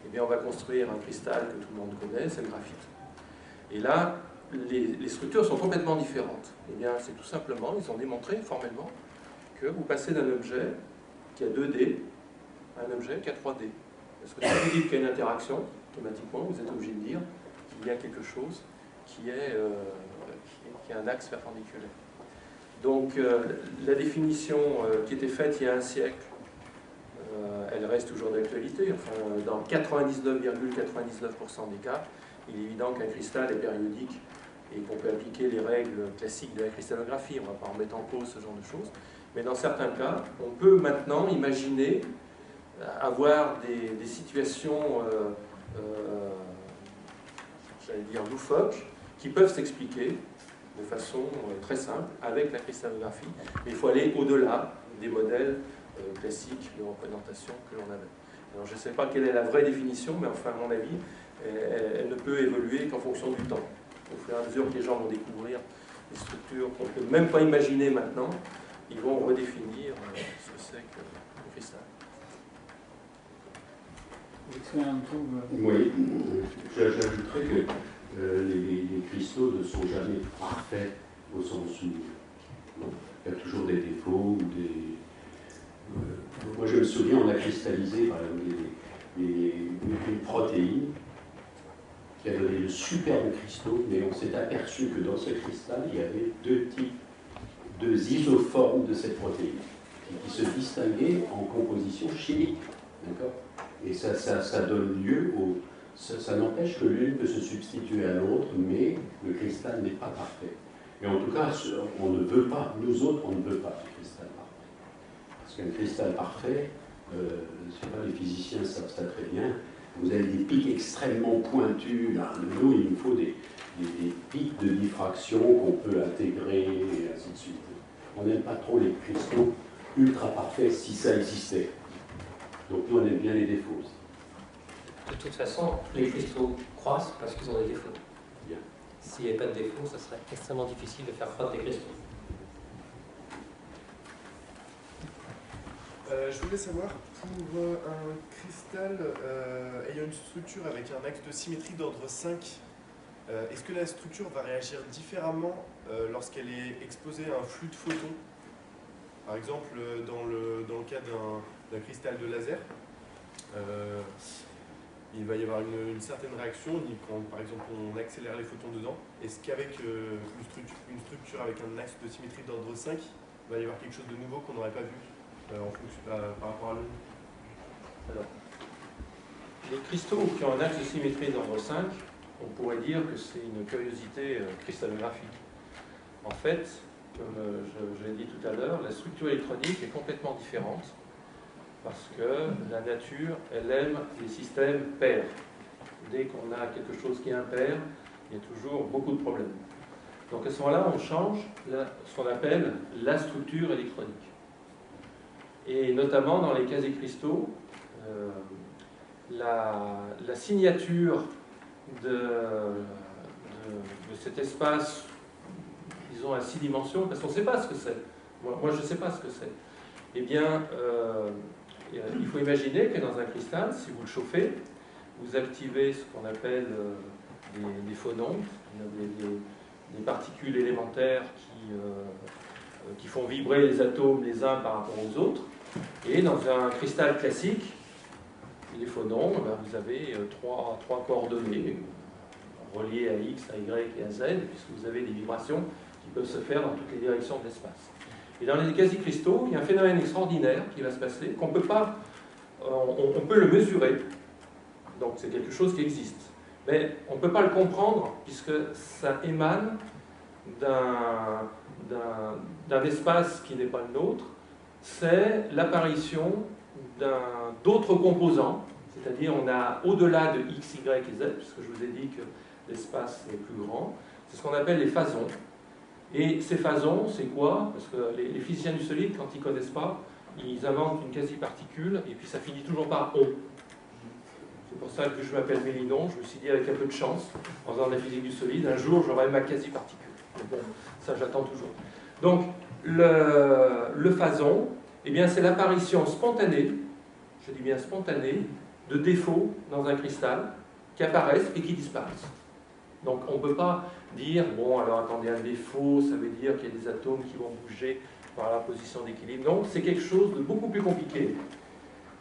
[SPEAKER 2] eh bien on va construire un cristal que tout le monde connaît, c'est le graphite. Et là, les structures sont complètement différentes. Eh bien, c'est tout simplement, ils ont démontré formellement que vous passez d'un objet qui a 2D à un objet qui a 3D. Parce que si vous dites qu'il y a une interaction, automatiquement, vous êtes obligé de dire qu'il y a quelque chose qui a un axe perpendiculaire. Donc, la définition qui était faite il y a un siècle, elle reste toujours d'actualité. Enfin, dans 99,99% des cas, il est évident qu'un cristal est périodique et qu'on peut appliquer les règles classiques de la cristallographie. On ne va pas remettre en cause ce genre de choses. Mais dans certains cas, on peut maintenant imaginer avoir des situations, j'allais dire loufoques, qui peuvent s'expliquer de façon très simple avec la cristallographie. Mais il faut aller au-delà des modèles classiques de représentation que l'on avait. Alors je ne sais pas quelle est la vraie définition, mais enfin à mon avis, elle ne peut évoluer qu'en fonction du temps. Au fur et à mesure que les gens vont découvrir des structures qu'on ne peut même pas imaginer maintenant, ils vont redéfinir ce que c'est que le cristal.
[SPEAKER 6] Oui, j'ajouterais que les cristaux ne sont jamais parfaits au sens où il y a toujours des défauts ou des... moi je me souviens, on a cristallisé par exemple une protéine qui a donné de superbes cristaux, mais on s'est aperçu que dans ce cristal, il y avait 2 types de isoformes de cette protéine qui se distinguaient en composition chimique. D'accord ? Et ça donne lieu au... Ça n'empêche que l'une peut se substituer à l'autre, mais le cristal n'est pas parfait. Et en tout cas, on ne veut pas, nous autres, on ne veut pas de cristal parfait. Parce qu'un cristal parfait, je ne sais pas, les physiciens savent ça très bien, vous avez des pics extrêmement pointus. Là, nous, il nous faut des pics de diffraction qu'on peut intégrer, et ainsi de suite. On n'aime pas trop les cristaux ultra parfaits si ça existait. Donc nous, on aime bien les défauts aussi.
[SPEAKER 5] De toute façon, les cristaux croissent parce qu'ils ont des défauts.
[SPEAKER 6] Bien.
[SPEAKER 5] S'il n'y avait pas de défauts, ça serait extrêmement difficile de faire croître des cristaux.
[SPEAKER 4] Je voulais savoir, pour un cristal ayant une structure avec un axe de symétrie d'ordre 5, est-ce que la structure va réagir différemment lorsqu'elle est exposée à un flux de photons? Par exemple, dans le cas d'un cristal de laser, il va y avoir une certaine réaction quand, par exemple, on accélère les photons dedans. Est-ce qu'avec une structure avec un axe de symétrie d'ordre 5, il va y avoir quelque chose de nouveau qu'on n'aurait pas vu par rapport à l'onde?
[SPEAKER 2] Alors, les cristaux qui ont un axe de symétrie d'ordre 5, on pourrait dire que c'est une curiosité cristallographique. En fait, comme je l'ai dit tout à l'heure, la structure électronique est complètement différente parce que la nature, elle aime les systèmes pairs. Dès qu'on a quelque chose qui est impair, il y a toujours beaucoup de problèmes. Donc à ce moment-là, on change ce qu'on appelle la structure électronique. Et notamment dans les quasi-cristaux, la signature de cet espace, disons à 6 dimensions, parce qu'on ne sait pas ce que c'est. Moi je ne sais pas ce que c'est. Eh bien, il faut imaginer que dans un cristal, si vous le chauffez, vous activez ce qu'on appelle des phonons, des particules élémentaires qui font vibrer les atomes les uns par rapport aux autres. Et dans un cristal classique, les phonons, vous avez trois coordonnées reliées à X, à Y et à Z, puisque vous avez des vibrations qui peuvent se faire dans toutes les directions de l'espace. Et dans les quasi-cristaux, il y a un phénomène extraordinaire qui va se passer, qu'on peut pas, on peut le mesurer, donc c'est quelque chose qui existe. Mais on ne peut pas le comprendre, puisque ça émane d'un espace qui n'est pas le nôtre. C'est l'apparition d'autres composants, c'est-à-dire on a au-delà de X, Y et Z, puisque je vous ai dit que l'espace est plus grand, c'est ce qu'on appelle les phasons. Et ces phasons, c'est quoi? Parce que les physiciens du solide, quand ils ne connaissent pas, ils inventent une quasi-particule, et puis ça finit toujours par on. C'est pour ça que je m'appelle Mélinon. Je me suis dit, avec un peu de chance, en faisant de la physique du solide, un jour j'aurai ma quasi-particule. Bon, ça j'attends toujours. Donc, le phason, eh bien, c'est l'apparition spontanée, je dis bien spontanée, de défauts dans un cristal qui apparaissent et qui disparaissent. Donc, on ne peut pas dire, bon, alors attendez, un défaut, ça veut dire qu'il y a des atomes qui vont bouger par la position d'équilibre. Donc, c'est quelque chose de beaucoup plus compliqué.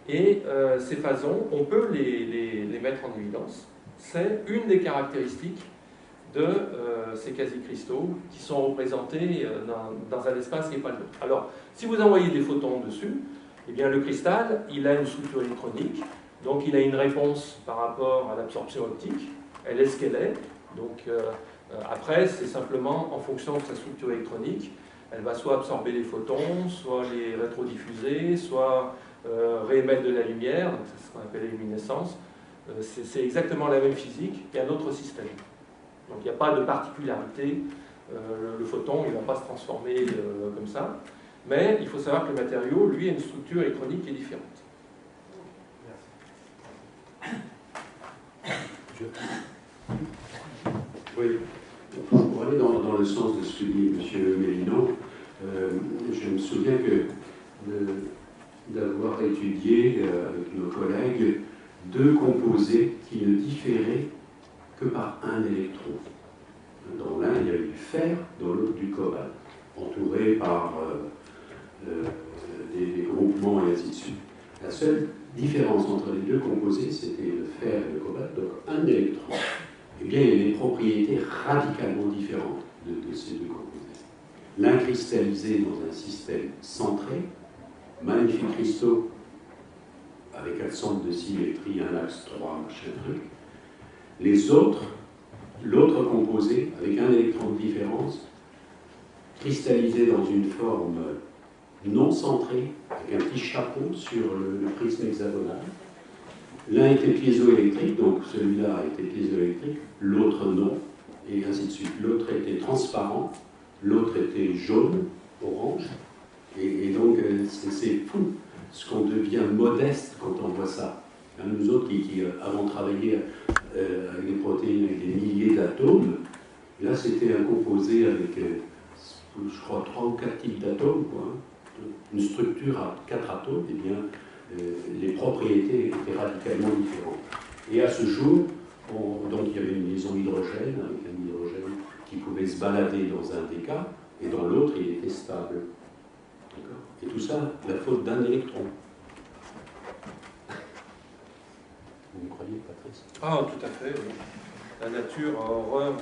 [SPEAKER 2] Et ces phasons, on peut les mettre en évidence. C'est une des caractéristiques de ces quasi-cristaux qui sont représentés dans un espace qui n'est pas le nôtre. Alors, si vous envoyez des photons dessus, eh bien, le cristal, il a une structure électronique, donc il a une réponse par rapport à l'absorption optique. Elle est ce qu'elle est. Donc, après, c'est simplement en fonction de sa structure électronique, elle va soit absorber les photons, soit les rétrodiffuser, soit réémettre de la lumière, donc c'est ce qu'on appelle la luminescence. C'est exactement la même physique qu'un autre système. Donc il n'y a pas de particularité, le photon il ne va pas se transformer comme ça, mais il faut savoir que le matériau, lui, a une structure électronique qui est différente.
[SPEAKER 6] Oui, pour aller dans le sens de ce que dit M. Mélinon, je me souviens d'avoir étudié avec nos collègues deux composés qui ne différaient que par un électron. Dans l'un, il y avait du fer, dans l'autre, du cobalt, entouré par des groupements et ainsi de suite. La seule différence entre les deux composés, c'était le fer et le cobalt, donc un électron. Eh bien, il y a des propriétés radicalement différentes de ces deux composés. L'un cristallisé dans un système centré, magnifiques cristaux avec un centre de symétrie, un axe 3, machin truc. Les autres, l'autre composé, avec un électron de différence, cristallisé dans une forme non centrée, avec un petit chapeau sur le prisme hexagonal. L'un était piézoélectrique, donc celui-là était piézoélectrique, l'autre non, et ainsi de suite. L'autre était transparent, l'autre était jaune, orange, et donc c'est fou ce qu'on devient modeste quand on voit ça. Nous autres qui avons travaillé avec des protéines avec des milliers d'atomes, là c'était un composé avec, je crois, 3 ou 4 types d'atomes, une structure à 4 atomes, et bien les propriétés étaient radicalement différentes. Et à ce jour, donc il y avait une liaison hydrogène, avec un hydrogène qui pouvait se balader dans un des cas, et dans l'autre il était stable. Et tout ça, la faute d'un électron. Vous me croyez, Patrice?
[SPEAKER 2] Ah, tout à fait, oui. La nature a horreur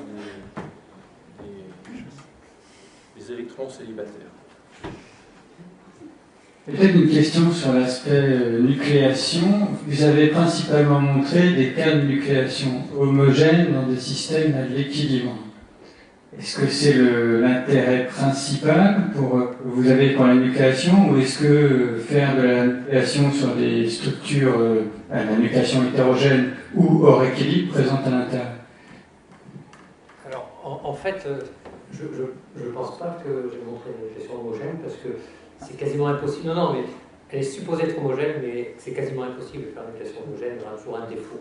[SPEAKER 2] des électrons célibataires.
[SPEAKER 7] Peut-être une question sur l'aspect nucléation. Vous avez principalement montré des cas de nucléation homogène dans des systèmes à l'équilibre. Est-ce que c'est l'intérêt principal que vous avez pour la nucléation, ou est-ce que faire de la nucléation sur des structures, la nucléation hétérogène ou hors équilibre présente un intérêt?
[SPEAKER 5] Alors, en fait, je ne pense pas que j'ai montré une nucléation homogène, parce que c'est quasiment impossible. Non, mais elle est supposée être homogène, mais c'est quasiment impossible de faire une nucléation homogène. Il y aura toujours un défaut,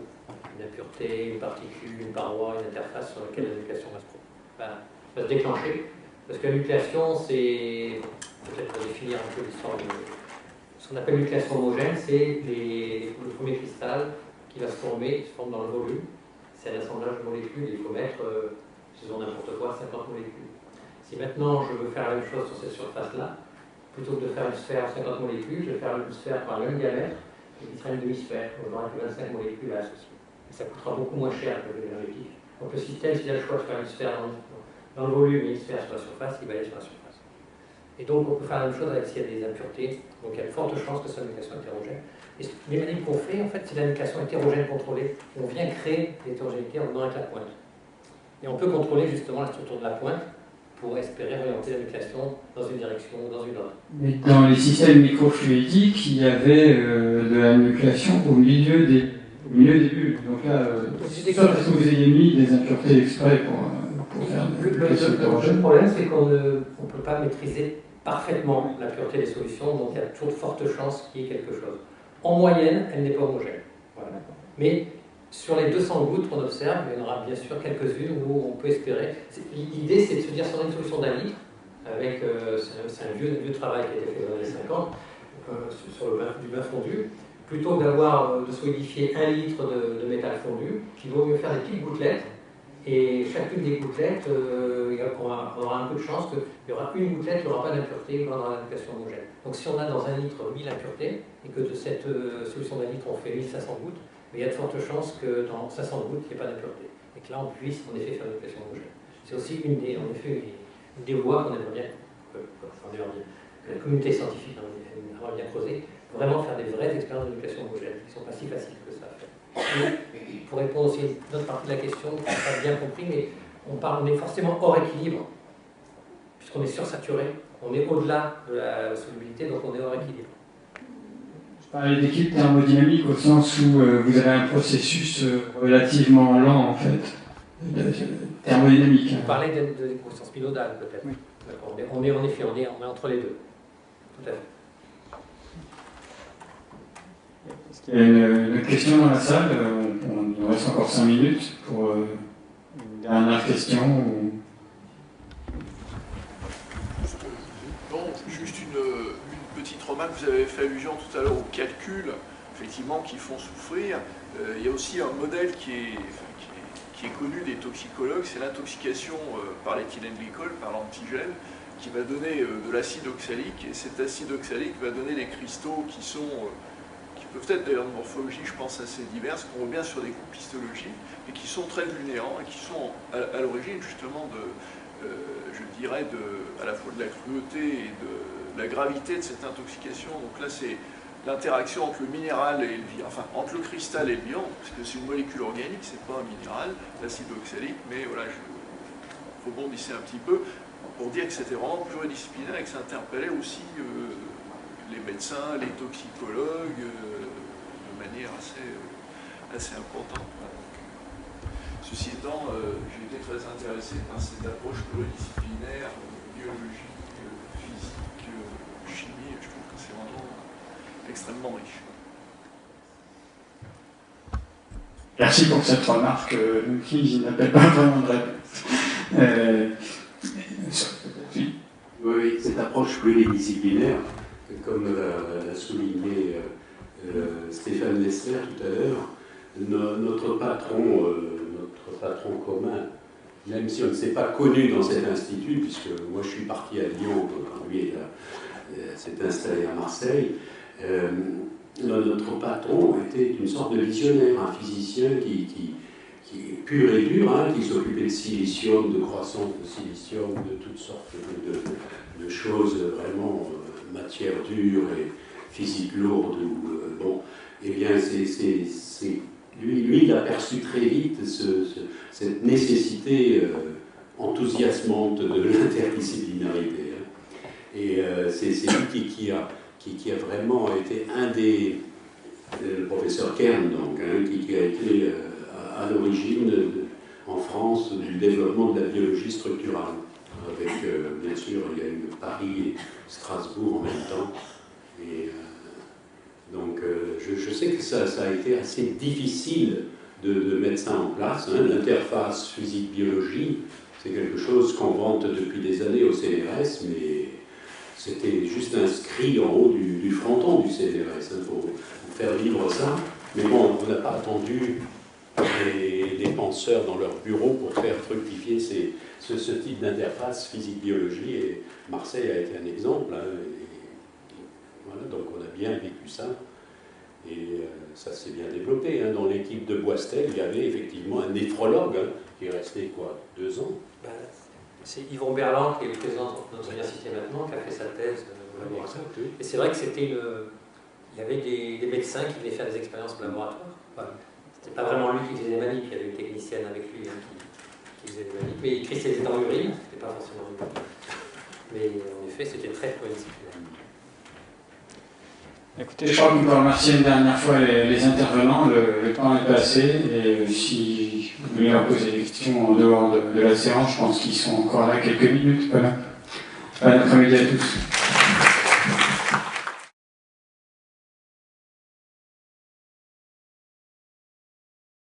[SPEAKER 5] une impureté, une particule, une paroi, une interface sur laquelle la nucléation va se déclencher. Parce que la nucléation, c'est, peut-être pour définir un peu l'histoire de ce qu'on appelle nucléation homogène, c'est le premier cristal qui va se former, il se forme dans le volume. C'est un assemblage de molécules, il faut mettre, disons n'importe quoi, 50 molécules. Si maintenant je veux faire la même chose sur cette surface-là, plutôt que de faire une sphère à 50 molécules, je vais faire une sphère par le même diamètre, et qui sera une demi-sphère. On aura que 25 molécules à associer. Et ça coûtera beaucoup moins cher que l'énergétique. Donc le système, s'il a le choix de faire une sphère dans le volume et une sphère sur la surface, il va aller sur la surface. Et donc on peut faire la même chose avec s'il y a des impuretés. Donc il y a de fortes chances que ce soit une nucléation hétérogène. Et les manips qu'on fait, en fait, c'est la nucléation hétérogène contrôlée. On vient créer l'hétérogénéité en venant avec la pointe. Et on peut contrôler justement la structure de la pointe pour espérer orienter la nucléation dans une direction ou dans une autre.
[SPEAKER 7] Mais dans les systèmes microfluidiques, il y avait de la nucléation au milieu des bulles. Donc là, sauf que vous ayez mis des impuretés exprès pour faire de la nucléation hétérogène.
[SPEAKER 5] Le problème, c'est qu'on ne peut pas maîtriser parfaitement la pureté des solutions, donc il y a toujours de fortes chances qu'il y ait quelque chose. En moyenne, elle n'est pas homogène. Voilà. Mais sur les 200 gouttes qu'on observe, il y en aura bien sûr quelques-unes où on peut espérer. L'idée, c'est de se dire sur une solution d'un litre, avec, c'est un vieux travail qui a été fait dans les années 50, sur du vin fondu, plutôt que de solidifier 1 litre de métal fondu, il vaut mieux faire des petites gouttelettes, et chacune des gouttelettes, on aura un peu de chance qu'il y aura une gouttelette, il n'y aura pas d'impureté, il y aura une application homogène. Donc si on a dans 1 litre 1000 impuretés, et que de cette solution d'un litre on fait 1500 gouttes, mais il y a de fortes chances que dans 500 gouttes, il n'y ait pas d'impureté. Et que là, on puisse en effet faire une application homogène. C'est aussi une des voies qu'on aimerait bien, que la communauté scientifique aimerait bien creuser, vraiment faire des vraies expériences de nucléation homogène, qui ne sont pas si faciles que ça à faire. Et pour répondre aussi à une autre partie de la question, je n'ai pas bien compris, mais on est forcément hors équilibre, puisqu'on est sursaturé, on est au-delà de la solubilité, donc on est hors équilibre.
[SPEAKER 7] Je parlais d'équipe thermodynamique au sens où vous avez un processus relativement lent, en fait, thermodynamique.
[SPEAKER 5] Vous parlez de conscience binodale, peut-être.
[SPEAKER 7] Oui.
[SPEAKER 5] D'accord. On est en effet, on est entre les deux. Tout à fait.
[SPEAKER 7] Il y a une question dans la salle, il nous reste encore 5 minutes pour une dernière question.
[SPEAKER 8] Non, juste une petite remarque, vous avez fait allusion tout à l'heure aux calculs, effectivement, qui font souffrir. Il y a aussi un modèle qui est connu des toxicologues, c'est l'intoxication par l'éthylène-glycol, par l'antigel, qui va donner de l'acide oxalique, et cet acide oxalique va donner des cristaux qui peuvent être d'ailleurs de morphologie, je pense, assez diverses, qu'on voit bien sur des coupes histologiques, et qui sont très vulnérants, et qui sont à l'origine justement je dirais, à la fois de la cruauté et de la gravité de cette intoxication. Donc là, c'est l'interaction entre le minéral et le viande, enfin, entre le cristal et le viande, parce que c'est une molécule organique, c'est pas un minéral, l'acide oxalique, mais voilà, je rebondissais un petit peu pour dire que c'était vraiment pluridisciplinaire et que ça interpellait aussi les médecins, les toxicologues, de manière assez importante. Ceci étant, j'ai été très intéressé par cette approche pluridisciplinaire, biologique, physique, chimie, je trouve que c'est vraiment extrêmement riche.
[SPEAKER 7] Merci pour cette remarque qui n'appelle pas vraiment de réponse.
[SPEAKER 6] Oui, cette approche pluridisciplinaire, comme l'a souligné Stéphane Lester tout à l'heure, notre patron commun, même si on ne s'est pas connu dans cet institut, puisque moi je suis parti à Lyon quand lui s'est installé à Marseille, notre patron était une sorte de visionnaire, un physicien qui pur et dur, qui s'occupait de silicium, de croissance de silicium, de toutes sortes de choses vraiment matière dure et physique lourde. Eh bien, lui, il a perçu très vite cette nécessité enthousiasmante de l'interdisciplinarité. Et c'est lui qui a vraiment été un des... le professeur Kern, donc, qui a été à l'origine, en France, du développement de la biologie structurale. Avec, bien sûr, il y a eu Paris et Strasbourg en même temps. Et donc, je sais que ça a été assez difficile de mettre ça en place. L'interface physique-biologie, c'est quelque chose qu'on vante depuis des années au CNRS, mais c'était juste inscrit en haut du fronton du CNRS. Il faut faire vivre ça. Mais bon, on n'a pas attendu
[SPEAKER 9] des penseurs dans leur bureau pour faire fructifier ce type d'interface physique-biologie. Et Marseille a été un exemple. Hein, et voilà, donc on a bien vécu ça. Et ça s'est bien développé. Hein. Dans l'équipe de Boistel, il y avait effectivement un néphrologue hein, qui est resté, quoi, 2 ans.
[SPEAKER 5] C'est Yvon Berland, qui est le président de notre université maintenant, qui a fait sa thèse au laboratoire. Et c'est vrai que c'était il y avait des médecins qui venaient faire des expériences au laboratoire. Enfin, c'était pas vraiment lui qui faisait des manips, il y avait une technicienne avec lui hein, qui faisait des manips. Mais il cristallisait en urine, c'était pas forcément une manipe. Mais en effet, c'était très pluridisciplinaire.
[SPEAKER 7] Écoutez, je crois qu'on peut remercier une dernière fois les intervenants. Le temps est passé et si vous voulez leur poser des questions en dehors de la séance, je pense qu'ils sont encore là quelques minutes. Voilà. Bon après-midi à tous.